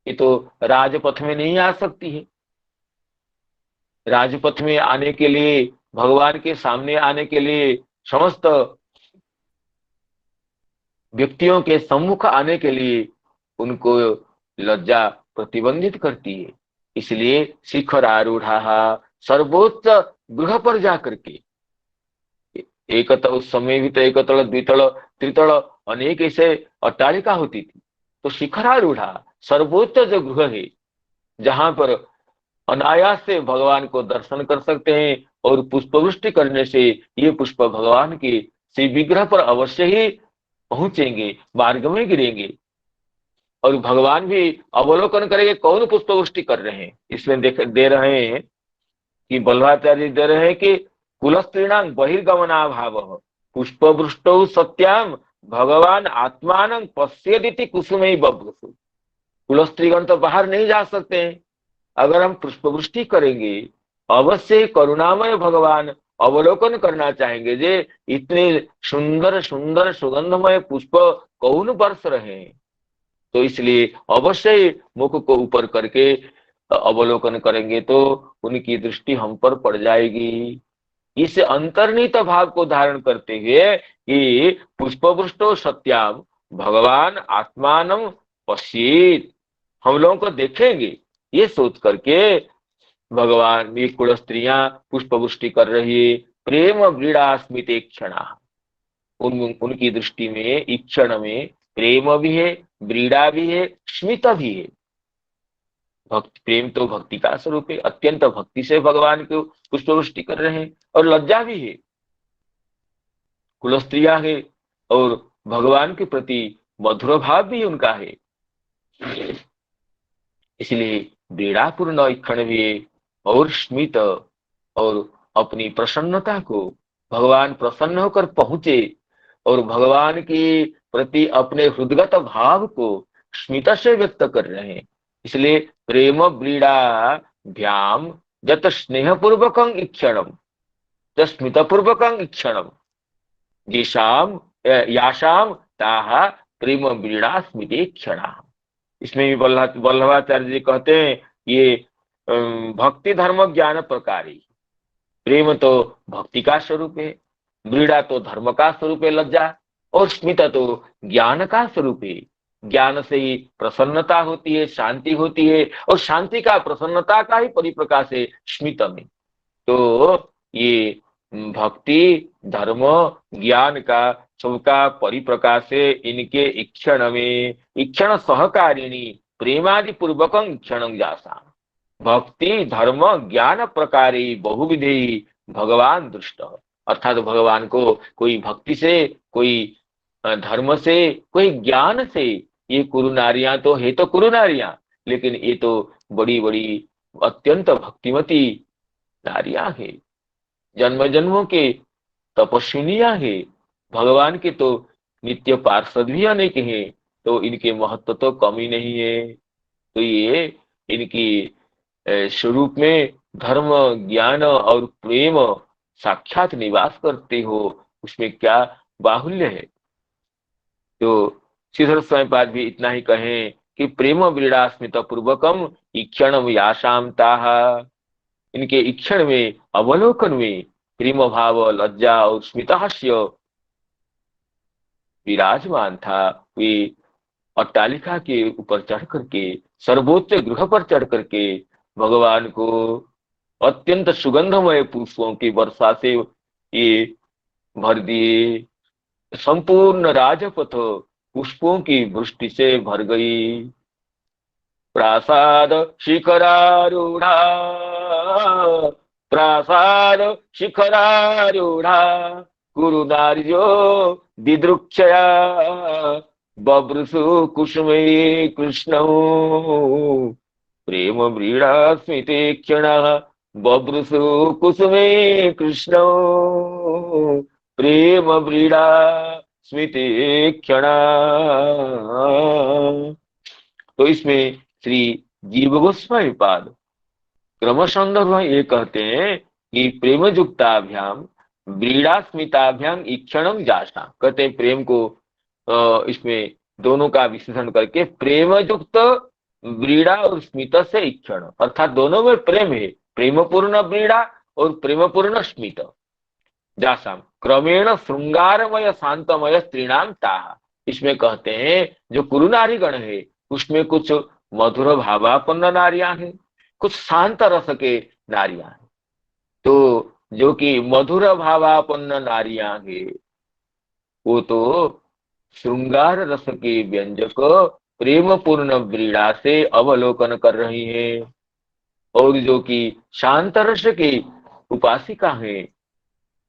ये तो राजपथ में नहीं आ सकती है। राजपथ में आने के लिए, भगवान के सामने आने के लिए, समस्त व्यक्तियों के सम्मुख आने के लिए उनको लज्जा प्रतिबंधित करती है। इसलिए शिखर आरूढ़ा सर्वोच्च गृह पर जाकर के, एक तो उस समय भी तो एक तल द्वितल त्रितल अनेक ऐसे अट्टालिका होती थी, तो शिखरारूढ़ा सर्वोच्च जो गृह है, जहां पर अनायास से भगवान को दर्शन कर सकते हैं, और पुष्पवृष्टि करने से ये पुष्प भगवान के श्री विग्रह पर अवश्य ही पहुंचेंगे, मार्ग में गिरेंगे, और भगवान भी अवलोकन करेंगे कौन पुष्पवृष्टि कर रहे हैं। इसमें दे रहे हैं कि बल्लभाचार्य दे रहे हैं कि कुलस्त्रीणां बहिर्गमनाभाव पुष्पवृष्टौ सत्याम भगवान आत्मानं पश्यदिति कुसुमै बभ्रुसु। कुलस्त्रीगण तो बाहर नहीं जा सकते हैं, अगर हम पुष्पवृष्टि करेंगे अवश्य करुणामय भगवान अवलोकन करना चाहेंगे, जे इतने सुंदर सुंदर सुगंधमय पुष्प कौन बरस रहे हैं। तो इसलिए अवश्य मुख को ऊपर करके अवलोकन करेंगे तो उनकी दृष्टि हम पर पड़ जाएगी। इस अंतर्निहित भाव को धारण करते हुए कि पुष्पवृष्टो सत्याम भगवान आत्मानं पश्येत, हम लोगों को देखेंगे, ये सोच करके भगवान ये कुल स्त्रियां पुष्पवृष्टि कर रही है। प्रेम व्रीड़ा स्मिते क्षणा, उनकी दृष्टि में इक्षण में प्रेम भी है, व्रीड़ा भी है, स्मित भी है। भक्ति, प्रेम तो भक्ति का स्वरूप है, अत्यंत भक्ति से भगवान को पुष्पवृष्टि कर रहे हैं, और लज्जा भी है, कुलस्त्रियां है, और भगवान के प्रति मधुर भाव भी उनका है। इसलिए व्रीड़ापूर्ण इक्षण भी है, और स्मित, और अपनी प्रसन्नता को, भगवान प्रसन्न होकर पहुंचे और भगवान के प्रति अपने हृदगत भाव को स्मित से व्यक्त कर रहे हैं। इसलिए प्रेम व्रीड़ा भ्याम जत स्नेहपूर्वकं इक्षणम स्मितपूर्वकं इक्षणम येषाम याशाम ताहा प्रेम व्रीड़ा स्मिते क्षणा। इसमें भी वल्लभाचार्य जी कहते हैं ये भक्ति धर्म ज्ञान प्रकारी, प्रेम तो भक्ति का स्वरूप है, व्रीड़ा तो धर्म का स्वरूप है लज्जा, और स्मित तो ज्ञान का स्वरूप है। ज्ञान से ही प्रसन्नता होती है, शांति होती है, और शांति का प्रसन्नता का ही परिप्रकाश है स्मित में। तो ये भक्ति धर्म ज्ञान का सबका परिप्रकाश है इनके इक्षण में। इक्षण सहकारिणी प्रेमादि पूर्वकं इक्षणं जासा, भक्ति धर्म ज्ञान प्रकारे बहुविधि भगवान दृष्ट, अर्थात भगवान को कोई भक्ति से, कोई धर्म से, कोई ज्ञान से, ये कुरुनारियां तो है तो कुरुनारियां, लेकिन ये तो बड़ी बड़ी अत्यंत भक्तिमती नारियां है, जन्म जन्मों के तपस्विनियां है, भगवान के तो नित्य पार्षद भी अनेक हैं, तो इनके महत्व तो कमी नहीं है। तो ये इनकी स्वरूप में धर्म ज्ञान और प्रेम साक्षात निवास करते हो, उसमें क्या बाहुल्य है। तो श्रीधर स्वयंपाद भी इतना ही कहें कि प्रेम व्रीड़ा स्मित पूर्वकम इक्षणम याशाम ताहा, इनके इक्षण में, अवलोकन में प्रेम भाव, लज्जा और स्मितहास्य विराजमान था। वे अट्टालिका के ऊपर चढ़ करके, सर्वोच्च गृह पर चढ़ करके भगवान को अत्यंत सुगंधमय पुष्पों की वर्षा से ये भर दिए। संपूर्ण राजपथ पुष्पों की वृष्टि से भर गई। प्रासाद शिखरारूढ़ा, प्रासाद शिखरारूढ़ा कुरुनार्यो दिदृक्षया बभ्रुसु कुसुमे कृष्णौ प्रेम व्रीड़ा स्मिते क्षणः बभ्रुसु कुसुमे कृष्णौ प्रेम व्रीड़ा स्मिते क्षणा। तो इसमें श्री जीव गोस्वामी पाद क्रम संदर्भ में ये कहते हैं कि प्रेम युक्ताभ्याम व्रीड़ा स्मिताभ्याम ईक्षणम जासा, कहते हैं प्रेम को इसमें दोनों का विश्लेषण करके प्रेम युक्त व्रीड़ा और स्मित से ईक्षण, अर्थात दोनों में प्रेम है, प्रेम पूर्ण व्रीड़ा और प्रेम पूर्ण स्मित जासाम क्रमेण श्रृंगारमय शांतमय स्त्रीणाम ताहा। इसमें कहते हैं जो कुरु नारी गण है उसमें कुछ मधुर भावापन्न नारियां हैं, कुछ शांत रस के नारियां हैं। तो जो कि मधुर भावापन्न नारियां हैं वो तो श्रृंगार रस के व्यंजक प्रेम पूर्ण व्रीड़ा से अवलोकन कर रही है, और जो कि शांत रस की उपासिका है,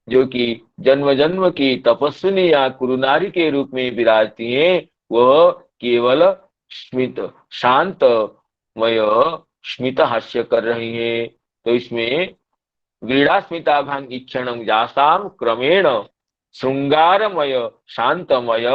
जो कि जन्म जन्म की तपस्विनी या कुरुनारी के रूप में विराजती हैं, वह केवल स्मित शांतमय स्मित हास्य कर रही है। तो इसमें व्रीड़ा स्मिताभांग ईक्षणं जासाम क्रमेण श्रृंगारमय शांतमय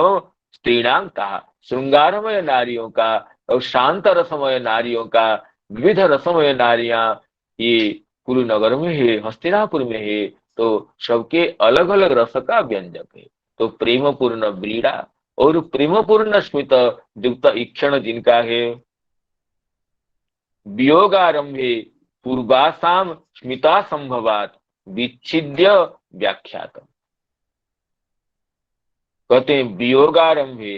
स्त्रीणाम कहा, श्रृंगारमय नारियों का और शांत रसमय नारियों का, विविध रसमय नारियां ये कुरुनगर में है, हस्तिनापुर में है, तो सबके अलग अलग रस का व्यंजक है। तो प्रेम पूर्ण व्रीड़ा और प्रेम पूर्ण स्मित युक्त ईक्षण जिनका है, वियोगारंभे पूर्वासाम स्मिता संभवात विच्छिद्य व्याख्यात, कहते हैं वियोगारंभे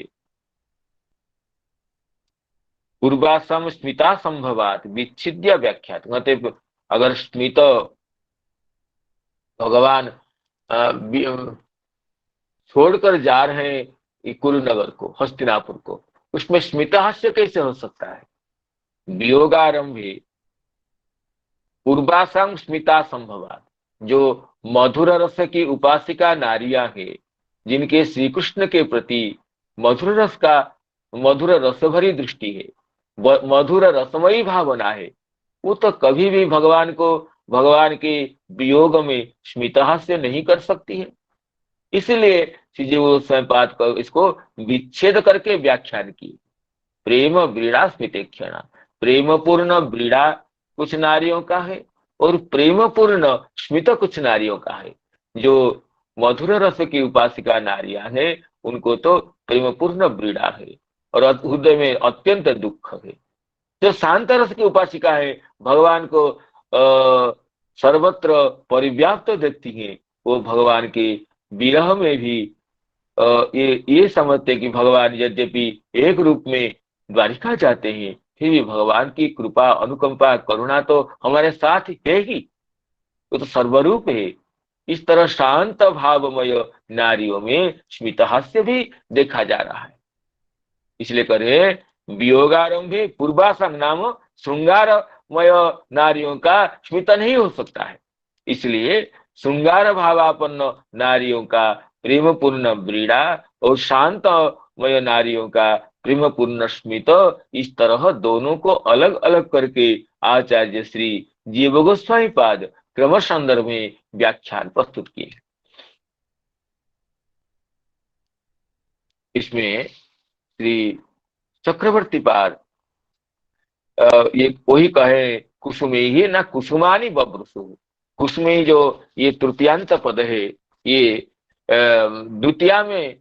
पूर्वासाम स्मिता संभवात विच्छिद्य व्याख्यात, कहते अगर स्मित भगवान छोड़कर जा रहे हैं कुरुनगर को, हस्तिनापुर को, उसमें स्मितहास्य कैसे हो सकता है। वियोगारंभे पूर्वासाम स्मिता संभवात, जो मधुर रस की उपासिका नारियां हैं, जिनके श्री कृष्ण के प्रति मधुर रस का मधुर रसभरी दृष्टि है, मधुर रसमयी भावना है, वो तो कभी भी भगवान को भगवान के वियोग में स्मितहास्य नहीं कर सकती है। इसलिए श्रीजीव स्वयंपाद को इसको विच्छेद करके व्याख्यान की। प्रेम व्रीड़ा स्मितेक्षणा, प्रेम पूर्ण व्रीड़ा कुछ नारियों का है और प्रेम पूर्ण स्मित कुछ नारियों का है। जो मधुर रस की उपासिका नारियां हैं उनको तो प्रेम पूर्ण व्रीड़ा है और हृदय में अत्यंत दुख है। जो शांत रस की उपासिका है, भगवान को सर्वत्र परिव्याप्त देखती है, वो भगवान के विरह में भी ये समझते कि भगवान यद्यपि एक रूप में द्वारिका जाते हैं, फिर भी भगवान की कृपा अनुकंपा करुणा तो हमारे साथ है ही, वो तो सर्वरूप है। इस तरह शांत भावमय नारियों में स्मितहास्य भी देखा जा रहा है। इसलिए करे वियोगारंभे पूर्वासंग नाम श्रृंगारमय नारियों का स्मित नहीं हो सकता है। इसलिए श्रृंगार भावापन्न नारियों का प्रेम पूर्ण व्रीड़ा और शांतमय नारियों का प्रेम पूर्ण स्मित, इस तरह दोनों को अलग अलग करके आचार्य श्री जीव गोस्वामी पाद क्रम संदर्भ में व्याख्यान प्रस्तुत किए। इसमें श्री चक्रवर्ती पाद ये वही कहे कुसुमे ही ना कुसुमानी बब्रुसु, कुसुमे जो ये तृतीयांत पद है, ये द्वितीया में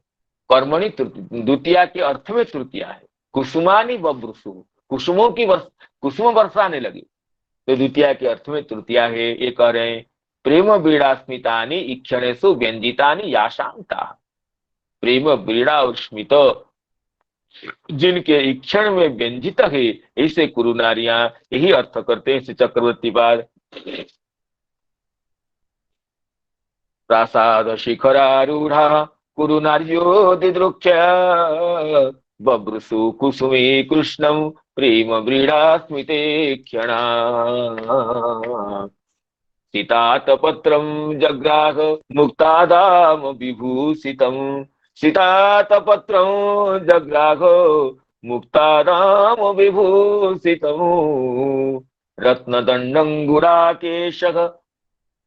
कर्मणि द्वितीया के अर्थ में तृतीया है। कुसुमानी बब्रुसु, कुसुमों की कुसुम बरसाने लगी, तो द्वितीया के अर्थ में तृतीया है। ये कह रहे हैं प्रेम व्रीड़ा स्मितानि ईक्षणेषु व्यंजितानि याशांता, प्रेम व्रीड़ा और स्मित जिनके ईक्षण में व्यंजित है, ऐसे कुरु नारियां यही अर्थ करते हैं। चक्रवर्ती पाद प्रासाद शिखरारूढ़ा कुरु नार्यो दिदृक्ष बब्रुसु कुसुमे कृष्णं प्रेम व्रीड़ा स्मिते क्षणा सीतातपत्रं जग्राह मुक्तादाम विभूषितं सीतातपत्रं जग्राहो मुक्ताराम विभूषितं रत्नदण्डं गुडाकेशः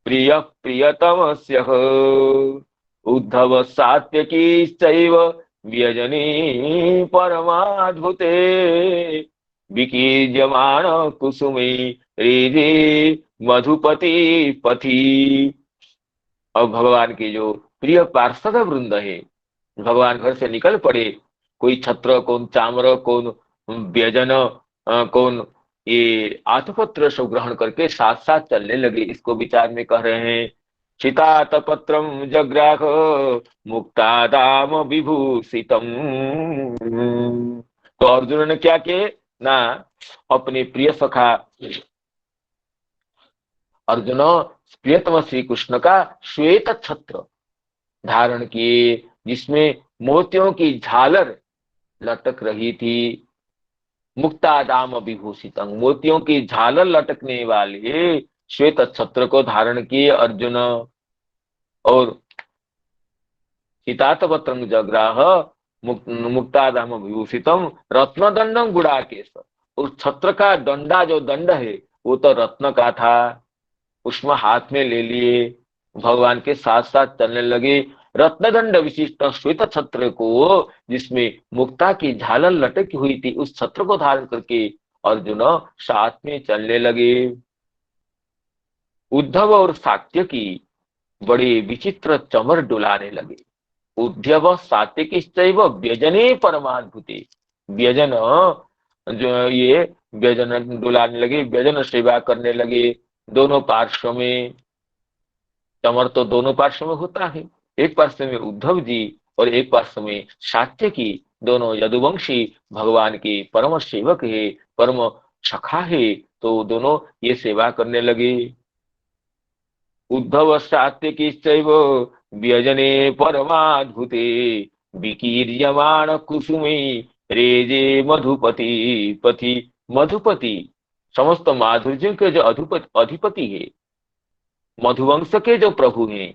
प्रिय प्रियतमस्यः उद्धव सात्यकीश्चैव व्यजने परमाद्भुते विकीर्यमाण कुसुमे रेजे मधुपति पथि। अब भगवान के जो प्रिय पार्षद वृंद है, भगवान घर से निकल पड़े, कोई छत्र, कौन चाम्र, कौन व्यजन, कौन ये आतपत्र सब ग्रहण करके साथ साथ चलने लगे। इसको विचार में कह रहे हैं चितातपत्रम जग्राह मुक्तादाम विभूषितम। तो अर्जुन ने क्या किए ना, अपने प्रिय सखा अर्जुन प्रियतम श्री कृष्ण का श्वेत छत्र धारण किए, जिसमें मोतियों की झालर लटक रही थी। मुक्तादाम विभूषितम, मोतियों की झालर लटकने वाले श्वेत छत्र को धारण किए अर्जुन। और सीतातपत्रं जग्राह मुक्तादाम विभूषितम रत्नदंडम गुडाकेश, उस छत्र का दंडा, जो दंड है वो तो रत्न का था, उसमें हाथ में ले लिए, भगवान के साथ साथ चलने लगे। रत्नदंड विशिष्ट श्वेत छत्र को, जिसमें मुक्ता की झालर लटकी हुई थी, उस छत्र को धारण करके अर्जुन साथ में चलने लगे। उद्धव और सात्यकी बड़े विचित्र चमर डुलाने लगे। उद्धव सात्यकीश्चैव व्यजने परमाद्भुते, व्यजन जो ये व्यजन डुलाने लगे, व्यजन सेवा करने लगे। दोनों पार्श्व में चमर तो दोनों पार्श्व में होता है, एक पार्श्व में उद्धव जी और एक पार्श्व में सात्यकी, दोनों यदुवंशी भगवान के परम सेवक है, परम सखा है, तो दोनों ये सेवा करने लगे। उद्धव सात्यकीश्चैव व्यजने परमाद्भुते विकीर्यमाण कुसुमे रेजे मधुपति पथि। मधुपति समस्त माधुर्यों के जो अधिपति है, मधुवंश के जो प्रभु हैं,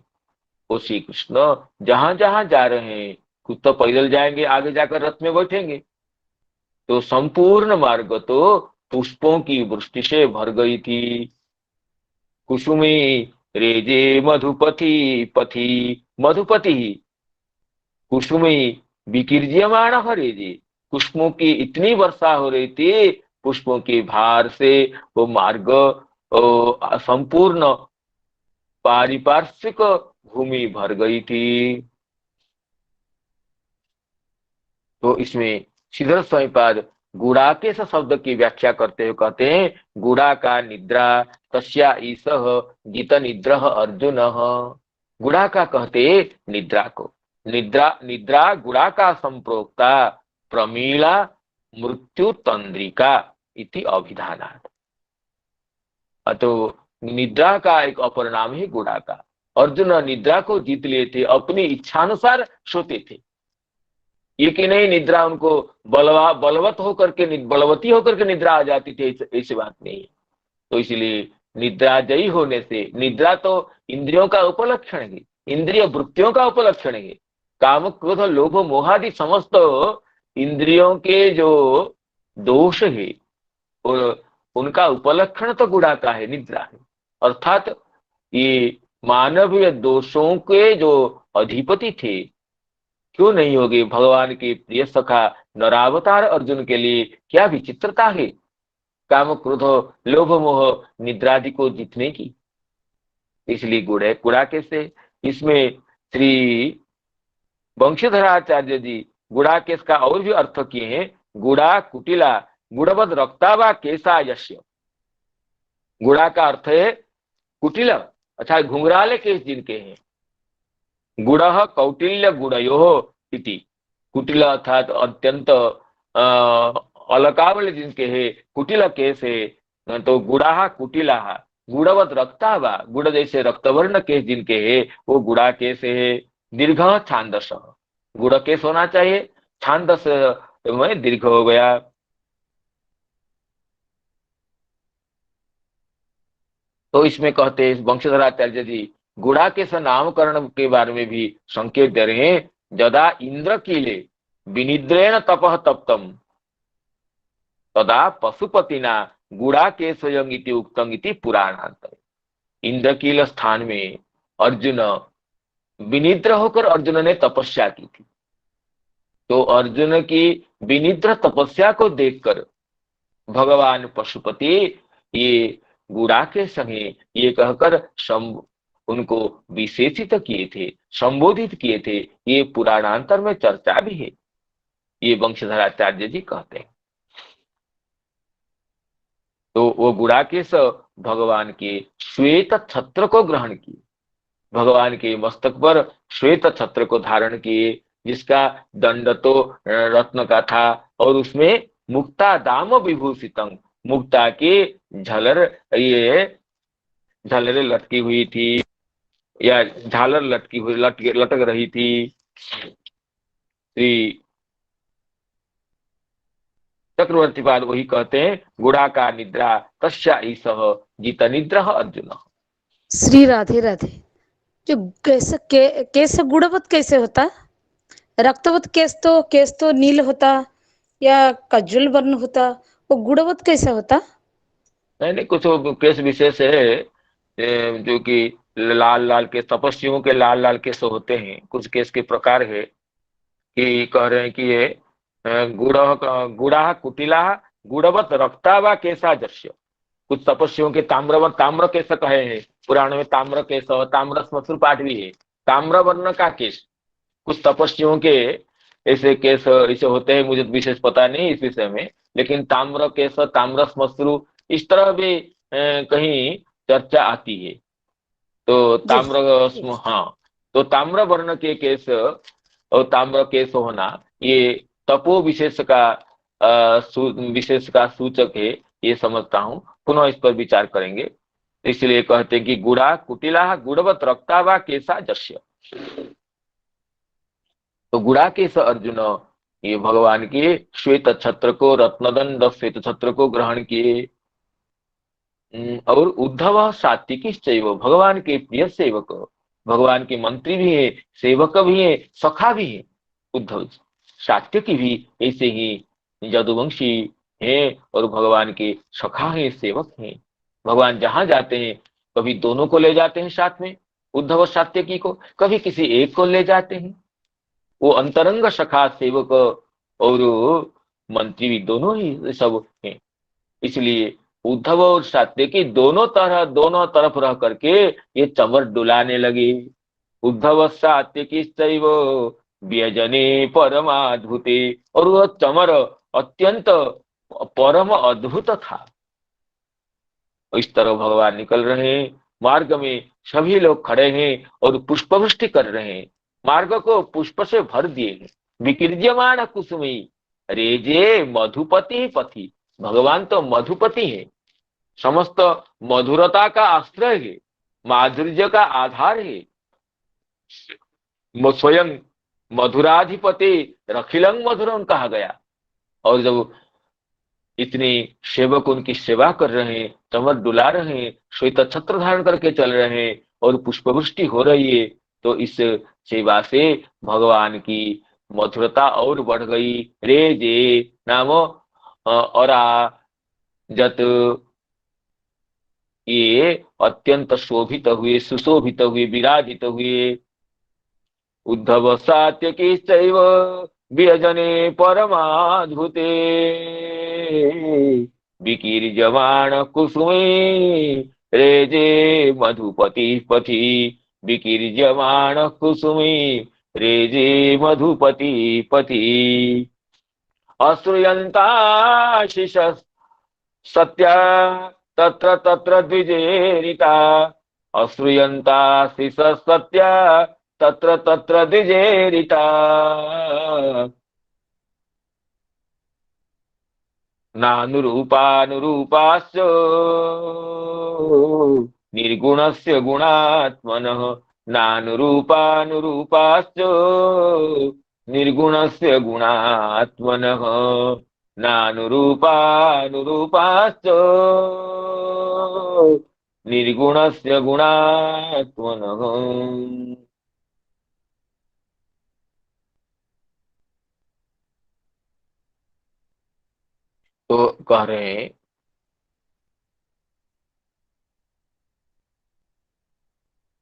वो श्री कृष्ण जहां जहां जा रहे हैं, कुछ तो पैदल जाएंगे, आगे जाकर रथ में बैठेंगे, तो संपूर्ण मार्ग तो पुष्पों की वृष्टि से भर गई थी। कुसुमे रेजे मधुपति पथि, मधुपति कुसुमे विकीर्यमाण रेजे, पुष्पों की इतनी वर्षा हो रही थी, पुष्पों के भार से वो मार्ग संपूर्ण पारिपार्श्विक भूमि भर गई थी। तो इसमें श्रीधर स्वामीपाद गुड़ाकेश शब्द की व्याख्या करते हुए कहते हैं, गुड़ा का निद्रा तस्या ईसह जित निद्रह अर्जुन। गुड़ा का कहते निद्रा को, निद्रा गुड़ा का संप्रोक्ता प्रमीला मृत्यु तंद्रिका इति अभिधानात्। तो निद्रा का एक अपर नाम है गुड़ा का। अर्जुन निद्रा को जीत लिए थे, अपनी इच्छानुसार सोते थे, ये कि नहीं निद्रा उनको बलवती होकर के निद्रा आ जाती थी, ऐसी बात नहीं है। तो इसलिए निद्रा जयी होने से, निद्रा तो इंद्रियों का उपलक्षण है, इंद्रिय वृत्तियों का उपलक्षण है। काम क्रोध लोभ मोहादि समस्त इंद्रियों के जो दोष है और उनका उपलक्षण तो गुड़ा का है, निद्रा है। अर्थात ये मानवीय दोषों के जो अधिपति थे, क्यों नहीं होगी भगवान के प्रिय सखा नरावतार अर्जुन के लिए क्या विचित्रता है काम क्रोध लोभ मोह निद्रादि को जीतने की। इसलिए गुड़ा कैसे, इसमें श्री वंशीधराचार्य जी गुड़ाकेश का और भी अर्थ किए हैं। गुड़ा कुटिला गुड़वद रक्ता व केसा यश्य। गुड़ा का अर्थ है कुटिल, अच्छा घुंघराले केस जिनके हैं। गुड़ कौटिल्य गुणयो इति, कुटिल अर्थात अत्यंत अलकावल जिनके है, कुटिल केस है। तो गुड़ा कुटिला गुड़वत रक्ता व, गुड़ जैसे रक्तवर्ण केस जिनके है वो गुड़ा केस है। दीर्घ छांदस, गुड़ केस होना चाहिए, छांदस में दीर्घ हो गया। तो इसमें कहते हैं वंशीधराचार्य जी गुड़ा के नामकरण के बारे में भी संकेत दे रहे हैं। जदा इंद्रकीले विनिद्रेण तपः तप्तम तदा पशुपतिना गुड़ाकेशयं इति उक्तम इति पुराणांतर। इंद्रकील स्थान में अर्जुन विनिद्र होकर अर्जुन ने तपस्या की थी। तो अर्जुन की विनिद्र तपस्या को देखकर भगवान पशुपति ये गुड़ाकेश हैं ये कहकर उनको विशेषित किए थे, संबोधित किए थे। ये पुराणांतर में चर्चा भी है, ये वंशधराचार्य जी कहते हैं। तो वो गुड़ाकेश भगवान के श्वेत छत्र को ग्रहण किए, भगवान के मस्तक पर श्वेत छत्र को धारण किए, जिसका दंड तो रत्न का था और उसमें मुक्ता दाम विभूषितम, मुक्ता की झलर ये झलरें लटकी हुई थी या झालर लटकी हुई लटक रही थी। श्री चक्रवर्ती पाद वही कहते हैं गुड़ा का निद्रा तस्या ईसह जीत निद्रा अर्जुन। श्री राधे राधे। जो केस गुड़वत कैसे होता? रक्तवत केस तो नील होता या कज्जल वर्ण होता, वो गुड़वत कैसे होता? नहीं, कुछ केस विशेष है जो कि लाल लाल के तपस्वियों के लाल लाल केस होते हैं। कुछ केस के प्रकार है कि कह रहे हैं कि ये गुड़ा कुटिला गुड़वत रक्ता व केसा जस्य। कुछ तपस्वियों के ताम्र केस कहे हैं पुराण में, ताम्र केस ताम्र स्मश्रु पाठ भी है, ताम्र वर्ण का केस। कुछ तपस्वियों के ऐसे केस ऐसे होते हैं, मुझे विशेष पता नहीं इस विषय में, लेकिन ताम्र केस ताम्र स्मश्रु इस तरह भी कहीं चर्चा आती है। तो ताम्र हाँ, तो ताम्र वर्ण के केस और ताम्र केस होना ये तपो विशेष का सूचक है, ये समझता हूँ। पुनः इस पर विचार करेंगे। इसलिए कहते हैं कि गुड़ा कुटिला गुड़वत रक्ता व केसा जस्य। तो गुड़ा केस अर्जुन ये भगवान के श्वेत छत्र को रत्नदंड श्वेत छत्र को ग्रहण किए। और उद्धव सात्विकी चैव, भगवान के प्रिय सेवक, भगवान के मंत्री भी है, सेवक भी है, सखा भी है। उद्धव जी सात्विकी भी ऐसे ही यदुवंशी हैं और भगवान के सखा हैं, सेवक हैं। भगवान जहां जाते हैं कभी दोनों को ले जाते हैं साथ में, उद्धव सात्विकी को, कभी किसी एक को ले जाते हैं। वो अंतरंग सखा सेवक और मंत्री भी दोनों ही सब हैं। इसलिए उद्धव और सात्विकी दोनों तरफ रह करके ये चमर डुलाने लगे। उद्धव सात्विकी चैव व्यजने परमाद्भुते, और वह चमर अत्यंत परम अद्भुत था। इस तरह भगवान निकल रहे हैं, मार्ग में सभी लोग खड़े हैं और पुष्पवृष्टि कर रहे हैं, मार्ग को पुष्प से भर दिए हैं। विकीर्यमान कुसुमी रेजे मधुपति पथि, भगवान तो मधुपति है, समस्त मधुरता का आश्रय है, माधुर्य का आधार है, स्वयं मधुराधिपति रखिलंग मधुरम कहा गया। और जब इतने सेवक उनकी सेवा कर रहे हैं, चमर डुला रहे हैं, श्वेत छत्र धारण करके चल रहे हैं और पुष्पवृष्टि हो रही है, तो इस सेवा से भगवान की मधुरता और बढ़ गई। रे जे नाम और जत, ये अत्यंत शोभित हुए, सुशोभित हुए, विराजित हुए। उद्धव सात्विकी चैव व्यजने परमाद्भुते विकीर्यमाण कुसुमे रेजे मधुपति पथि, विकीर्यमाण कुसुमे रेजे मधुपति पथि। अश्रूयन्ताशिष सत्या तत्र तत्र द्विजेरिता, अश्रूयन्ताशिष सत्या तत्र तत्र द्विजेरिता। नानुरूपानुरूपाश्च निर्गुणस्य गुणात्मनः, नानुरूपानुरूपाश्च निर्गुणस्य गुणात्मनः, नानुरूपानुरूपाश्च निर्गुणस्य गुणात्मनः। तो कह रहे हैं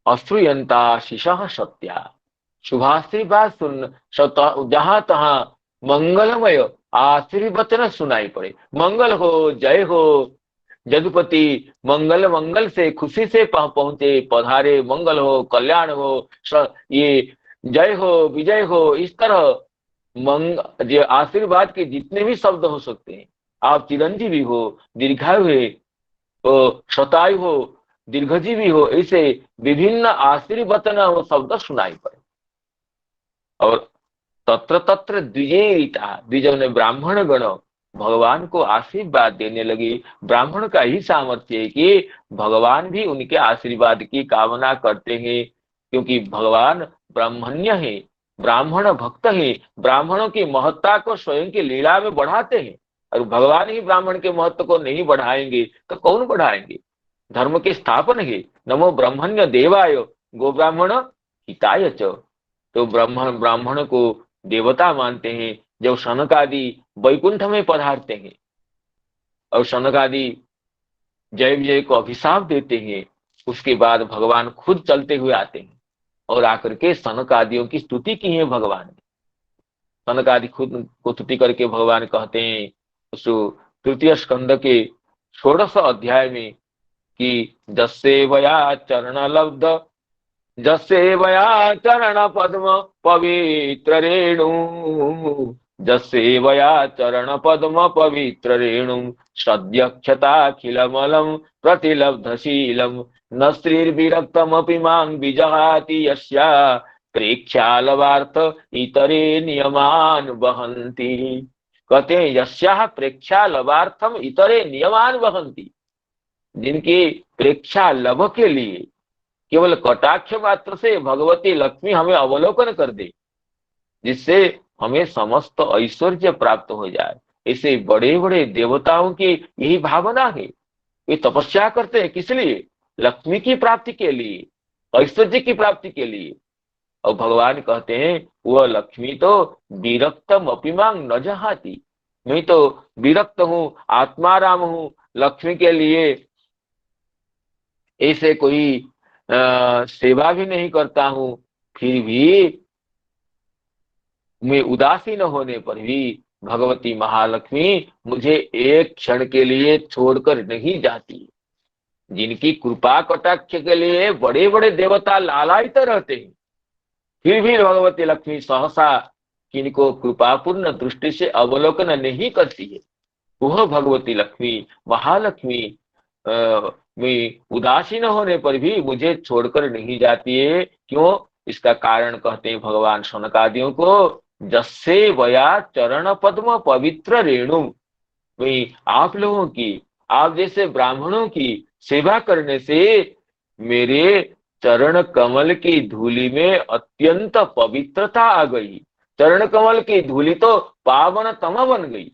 अश्रुयंता शिशा सत्या, शुभाशीर्वाद सुन जहां तहां मंगलमय आशीर्वचन सुनाई पड़े, मंगल हो, जय हो, जदुपति मंगल मंगल से खुशी से पहुंचे पधारे, मंगल हो, कल्याण हो, ये जय हो, विजय हो, इस तरह जो आशीर्वाद के जितने भी शब्द हो सकते हैं, आप चिरंजीवी हो, दीर्घायु है, तो शतायु हो, दीर्घजीवी हो, ऐसे विभिन्न आशीर्वचन वो शब्द सुनाई पड़े। और तत्र तत्र द्विजेयिता, द्विजों ने ब्राह्मण गण भगवान को आशीर्वाद देने लगे। ब्राह्मण का ही सामर्थ्य है कि भगवान भी उनके आशीर्वाद की कामना करते हैं, क्योंकि भगवान ब्राह्मण्य है, ब्राह्मण भक्त है, ब्राह्मणों की महत्ता को स्वयं की लीला में बढ़ाते हैं। और भगवान ही ब्राह्मण के महत्व को नहीं बढ़ाएंगे तो कौन बढ़ाएंगे? धर्म के स्थापन है, नमो ब्रह्मण्य देवाय गो ब्राह्मण हिताय च। तो ब्राह्मण को देवता मानते हैं। जब शनक आदि वैकुंठ में पधारते हैं और शनक आदि जय विजय को अभिशाप देते हैं, उसके बाद भगवान खुद चलते हुए आते हैं और आकर के शनक आदियों की स्तुति की है भगवान ने। शनक आदि खुद को स्तुति करके भगवान कहते हैं उस तृतीय स्कंद के 16 अध्याय में कि जस्सेवया चरण लब्ध, जस्सेवया चरण पद्म पवित्र रेणु, जस्सेवया चरण पद्म पवित्र रेणु, सद्यक्षताखिलमलं प्रतिलब्धशीलं, न स्त्रीर्विरक्तमपि मां विजहाति यस्या, प्रेक्षालवार्थ इतरे नियमान वहन्ति। कहते हैं यस्याः प्रेक्षालवार्थम इतरे नियमान वहन्ति, जिनकी प्रेक्षा लभ के लिए केवल कटाक्ष मात्र से भगवती लक्ष्मी हमें अवलोकन कर दे, जिससे हमें समस्त ऐश्वर्य प्राप्त हो जाए। ऐसे बड़े बड़े देवताओं की यही भावना है। वे तपस्या करते हैं किस लिए? लक्ष्मी की प्राप्ति के लिए, ऐश्वर्य की प्राप्ति के लिए। और भगवान कहते हैं वह लक्ष्मी तो विरक्तम अपिमांग न जहाती, मैं तो विरक्त हूं, आत्माराम हूं, लक्ष्मी के लिए ऐसे कोई सेवा भी नहीं करता हूं, फिर भी मैं उदासीन होने पर भी भगवती महालक्ष्मी मुझे एक क्षण के लिए छोड़कर नहीं जाती। जिनकी कृपा कटाक्ष के लिए बड़े बड़े देवता लालायित रहते हैं, फिर भी भगवती लक्ष्मी सहसा किनको कृपापूर्ण दृष्टि से अवलोकन नहीं करती है। वह भगवती लक्ष्मी महालक्ष्मी में उदासीन होने पर भी मुझे छोड़कर नहीं जाती है। क्यों? इसका कारण कहते हैं भगवान शौनकादियों को, जस्से वया चरण पद्म पवित्र रेणु, वही आप लोगों की, आप जैसे ब्राह्मणों की सेवा करने से मेरे चरण कमल की धूलि में अत्यंत पवित्रता आ गई। चरण कमल की धूलि तो पावनतम बन गई।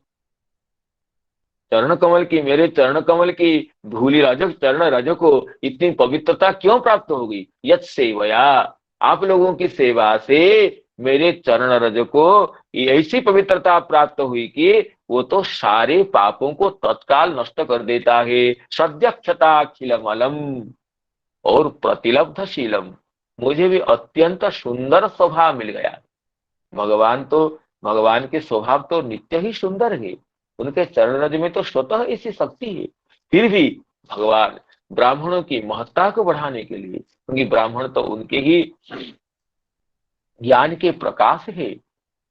चरण कमल की, मेरे चरण कमल की धूलि रज, चरण रज को इतनी पवित्रता क्यों प्राप्त हो गई? यत् सेवया, आप लोगों की सेवा से मेरे चरण रज को ऐसी पवित्रता प्राप्त हुई कि वो तो सारे पापों को तत्काल नष्ट कर देता है। सद्यक्षताखिलमलम और प्रतिलब्धशीलम, मुझे भी अत्यंत सुंदर स्वभाव मिल गया। भगवान के स्वभाव तो नित्य ही सुंदर है, उनके चरण रज में तो स्वतः ऐसी शक्ति है। फिर भी भगवान ब्राह्मणों की महत्ता को बढ़ाने के लिए, क्योंकि ब्राह्मण तो उनके ही ज्ञान के प्रकाश है,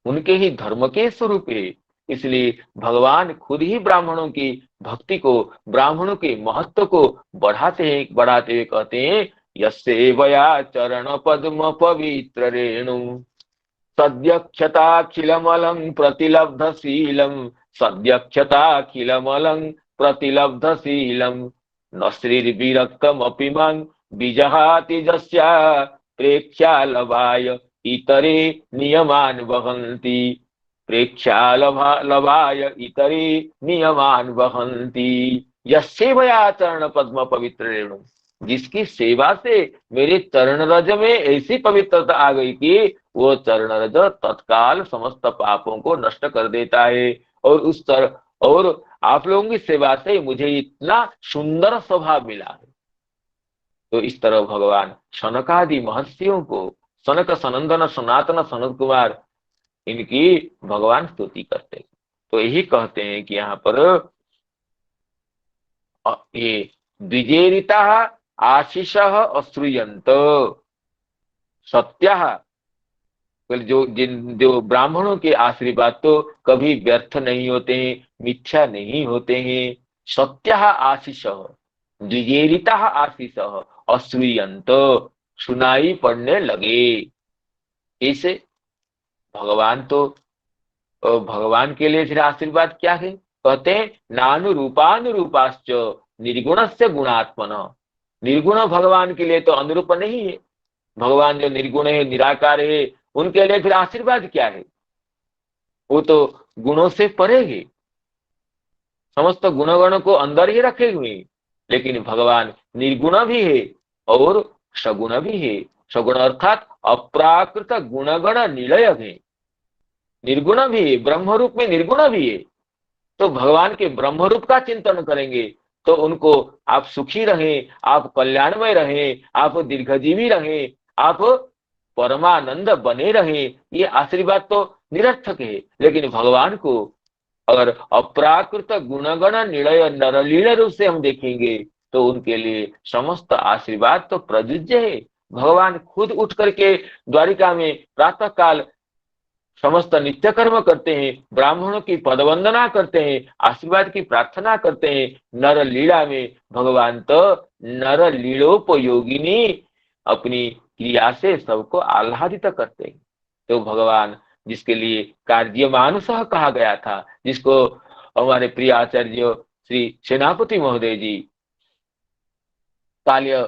उनके ही धर्म के स्वरूप है, इसलिए भगवान खुद ही ब्राह्मणों की भक्ति को, ब्राह्मणों के महत्व को बढ़ाते हुए कहते हैं, यस्सेवया चरण पद्म पवित्र रेणु, सद्यक्षताखिलमलं प्रतिलब्धशीलं, सद्यक्षताखिलमलं प्रतिलब्धशीलं, न श्रीर्विरक्तमपि मां विजहाति यस्या, प्रेक्षालभाय इतरे नियमान वहन्ति, प्रेक्षालभाय इतरे नियमान वहन्ति। यस्सेवया चरण पद्म पवित्र रेणु, जिसकी सेवा से मेरे चरण रज में ऐसी पवित्रता आ गई कि वो चरण रज तत्काल समस्त पापों को नष्ट कर देता है। और और आप लोगों की सेवा से मुझे इतना सुंदर स्वभाव मिला है। तो इस तरह भगवान सनकादि महर्षियों को, सनक सनंदन सनातन सनत कुमार, इनकी भगवान स्तुति करते हैं। तो यही कहते हैं कि यहाँ पर ये द्विजेरिता आशीष अश्रूयंत सत्या, जो ब्राह्मणों के आशीर्वाद तो कभी व्यर्थ नहीं होते हैं, मिथ्या नहीं होते हैं। सत्या आशीष द्विजेरिता आशीष अश्रूयंत, सुनाई पड़ने लगे। इसे भगवान तो भगवान के लिए फिर आशीर्वाद क्या है? कहते हैं नानुरूपानुरूपाश्च निर्गुणस्य गुणात्मन। निर्गुण भगवान के लिए तो अनुरूप नहीं है। भगवान जो निर्गुण है, निराकार है, उनके लिए फिर आशीर्वाद क्या है? वो तो गुणों से परे है, समस्त गुणगण को अंदर ही रखे हुए। लेकिन भगवान निर्गुण भी है और सगुण भी है। सगुण अर्थात अप्राकृत गुणगण निलय है। निर्गुण भी है, ब्रह्म रूप में निर्गुण भी है। तो भगवान के ब्रह्म रूप का चिंतन करेंगे तो उनको आप सुखी रहें, आप कल्याणमय रहें, आप दीर्घजीवी रहें, आप परमानंद बने रहें, ये आशीर्वाद तो निरर्थक है। लेकिन भगवान को अगर अप्राकृत गुणगण निलय नरलील रूप से हम देखेंगे तो उनके लिए समस्त आशीर्वाद तो प्रयुज्य है। भगवान खुद उठ करके द्वारिका में प्रातः काल समस्त नित्य कर्म करते हैं, ब्राह्मणों की पदवंदना करते हैं, आशीर्वाद की प्रार्थना करते हैं। नर लीला में भगवान तो नर लीलोपयोगिनी अपनी क्रिया से सबको आह्लादित करते हैं। तो भगवान जिसके लिए कार्यमानुषः कहा गया था, जिसको हमारे प्रिय आचार्य श्री सेनापति महोदय जी काल्य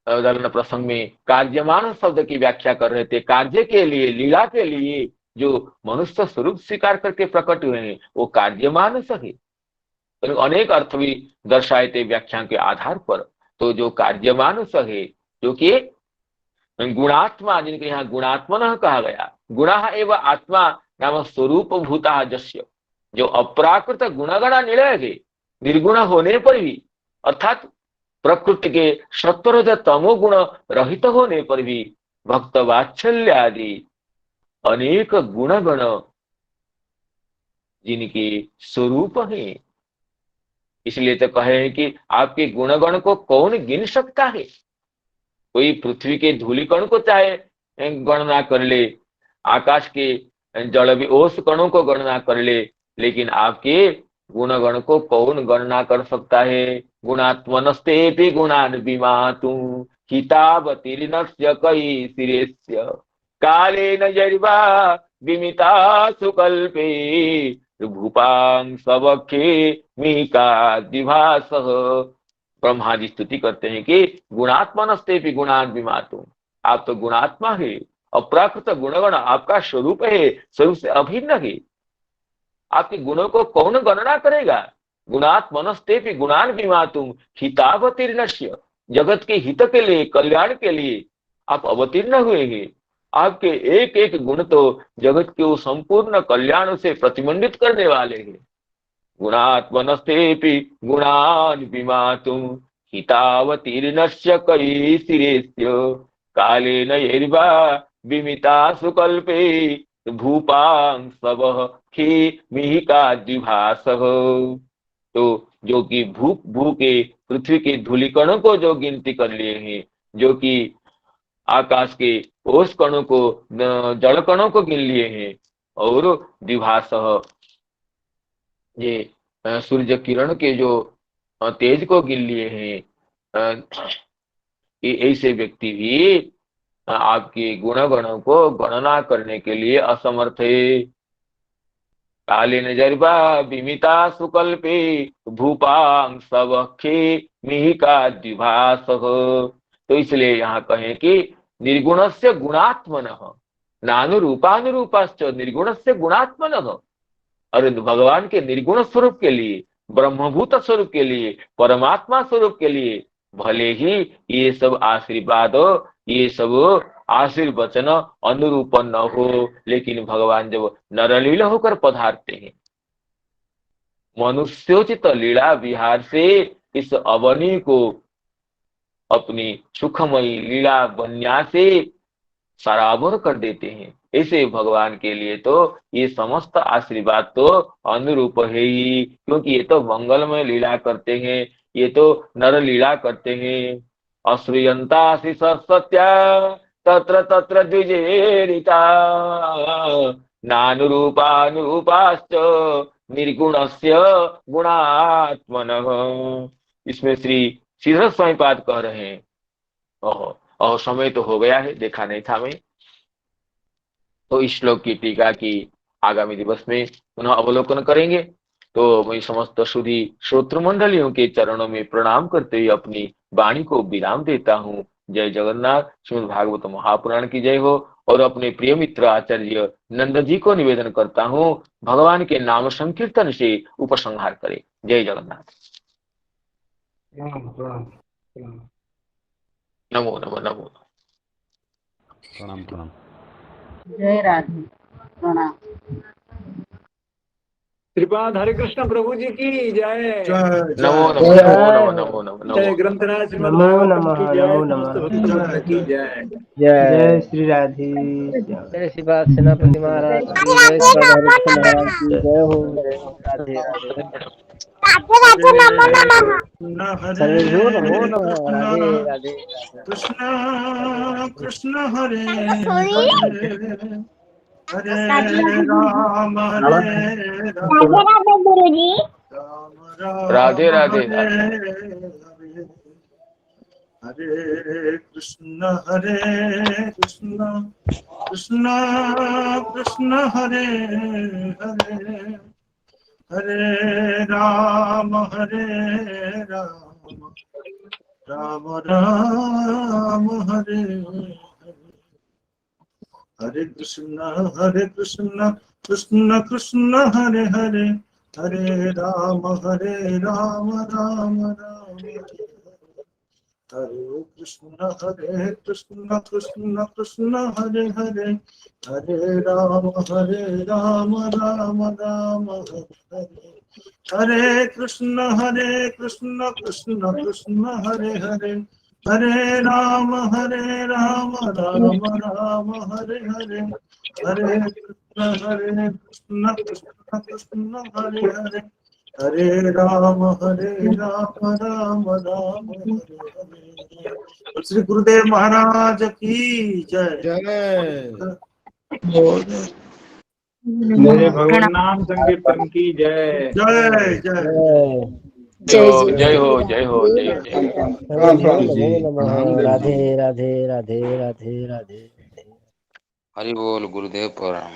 दलन प्रसंग में कार्यमान शब्द की व्याख्या कर रहे थे। कार्य के लिए, लीला के लिए जो मनुष्य स्वरूप स्वीकार करके प्रकट हुए हैं वो कार्यमानस है। तो अनेक अर्थ भी दर्शाए थे व्याख्या के आधार पर। तो जो कार्यमानस है, जो कि गुणात्मा, जिनके यहाँ गुणात्मन कहा गया, गुणा एवं आत्मा नाम स्वरूप भूता जस्य, जो अप्राकृत गुणगणा निलय है, निर्गुण होने पर भी, अर्थात प्रकृति के सत्वरज तमो गुण रहित होने पर भी भक्त वात्सल्य आदि अनेक गुणगण जिनके स्वरूप हैं। इसलिए तो कहे हैं कि आपके गुणगण को कौन गिन सकता है? कोई पृथ्वी के धूलिकण को चाहे गणना कर ले, आकाश के जल ओस कणों को गणना कर ले, लेकिन आपके गुणगण को कौन गणना कर सकता है? गुणात्मनस्ते गुणान विमातु हितावतीर्णस्य कई सिरेस्य कालेन यर्वा विमिता सुकल्पे भूपां सवखे मिका दिभासः। ब्रह्मा जी स्तुति करते हैं कि गुणात्मनस्ते भी गुणान विमातु, आप तो गुणात्मा है, अप्राकृत गुणगण आपका स्वरूप है, स्वरूप से अभिन्न है। आपके गुणों को कौन गणना करेगा? गुणात्मनस्ते भी गुणान विमातु हितावतीर्णस्य, जगत के हित के लिए, कल्याण के लिए आप अवतीर्ण हुए हैं। आपके एक एक गुण तो जगत के संपूर्ण कल्याण से प्रतिमंडित करने वाले हैं। गुणात्मनस्तेपि गुणान् विमातु हितावतीर्णस्य कई सिरेस्य कालेन यर्वा विमिता सुकल्पे भूपां स्वः खे मिहिका द्विभासः। तो जो कि भू के पृथ्वी के धूलिकणों को जो गिनती कर लिए हैं, जो कि आकाश के ओस कणों को, जल कणों को गिन लिए हैं, और द्विभासः ये सूर्य किरण के जो तेज को गिन लिए हैं। ऐसे व्यक्ति भी आपके गुणगणों को गणना करने के लिए असमर्थ है। कालेन यर्वा विमिता सुकल्पे भूपां सवखे मिहिका द्विभासः। तो इसलिए यहाँ कहें कि निर्गुणस्य गुणात्मनः नानुरूपानुरूपाश्च निर्गुणस्य गुणात्मनः। और भगवान के निर्गुण स्वरूप के लिए, ब्रह्मभूत स्वरूप के लिए, परमात्मा स्वरूप के लिए भले ही ये सब आशीर्वाद, ये सब आशीर्वचन अनुरूप न हो, लेकिन भगवान जब नरलील होकर पधारते हैं मनुष्योचित लीला विहार से इस अवनी को अपनी सुखमयी लीला बन्या से सराबर कर देते हैं। ऐसे भगवान के लिए तो ये समस्त आशीर्वाद तो अनुरूप है ही, क्योंकि ये तो मंगलमय लीला करते हैं, ये तो नर लीला करते हैं। अश्रूयंता सत्या तत्र तत्र द्विजेरिता नानुरूपानुरूपाश्च निर्गुणस्य गुणात्मनः। इसमें श्री श्रीधर स्वामीपाद कह रहे हैं, और समय तो हो गया है, देखा नहीं था मैं, तो इस श्लोक की टीका की आगामी दिवस में पुनः अवलोकन करेंगे। तो मैं समस्त सुधी श्रोत्र मंडलियों के चरणों में प्रणाम करते हुए अपनी वाणी को विराम देता हूँ। जय जगन्नाथ। श्रीमद् भागवत महापुराण की जय हो। और अपने प्रिय मित्र आचार्य नंद जी को निवेदन करता हूँ, भगवान के नाम संकीर्तन से उपसंहार करें। जय जगन्नाथ। नमो नमो नमो। प्रणाम प्रणाम। जय राधे। प्रणाम। श्रीपाद हरे कृष्ण प्रभु जी की जय। नमो नमो नमो नमो नमो जय नमो। ग्रंथराज श्रीमद् नमो भागवतम नमः की जय। नमो समस्त नमः। भक्तवृंद की जय। जय श्री राधे। जय श्रीपाद सेनापति महाराज की जय। श्रीपाद हरिकृष्ण महाराज की जय हो। राधे राधे। सर्वेभ्यो नमो नमः। राधे राधे। कृष्ण कृष्ण हरे हरे हरे राम गुरुजी। राधे राधे। हरे कृष्ण कृष्ण कृष्ण हरे हरे हरे राम राम राम हरे हरे कृष्ण कृष्ण कृष्ण हरे हरे हरे राम राम राम हरे कृष्ण कृष्ण कृष्ण हरे हरे हरे राम राम राम हरे कृष्ण कृष्ण कृष्ण हरे हरे हरे राम राम राम हरे हरे हरे कृष्ण कृष्ण कृष्ण हरे हरे हरे राम राम राम हरे हरे। श्री गुरुदेव महाराज की जय। मेरे भगवान नाम संकीर्तन की जय। जय जय जय जय हो जय हो जय जय। नमो नमः। राधे राधे राधे राधे राधे। हरि बोल गुरुदेव प्रणाम।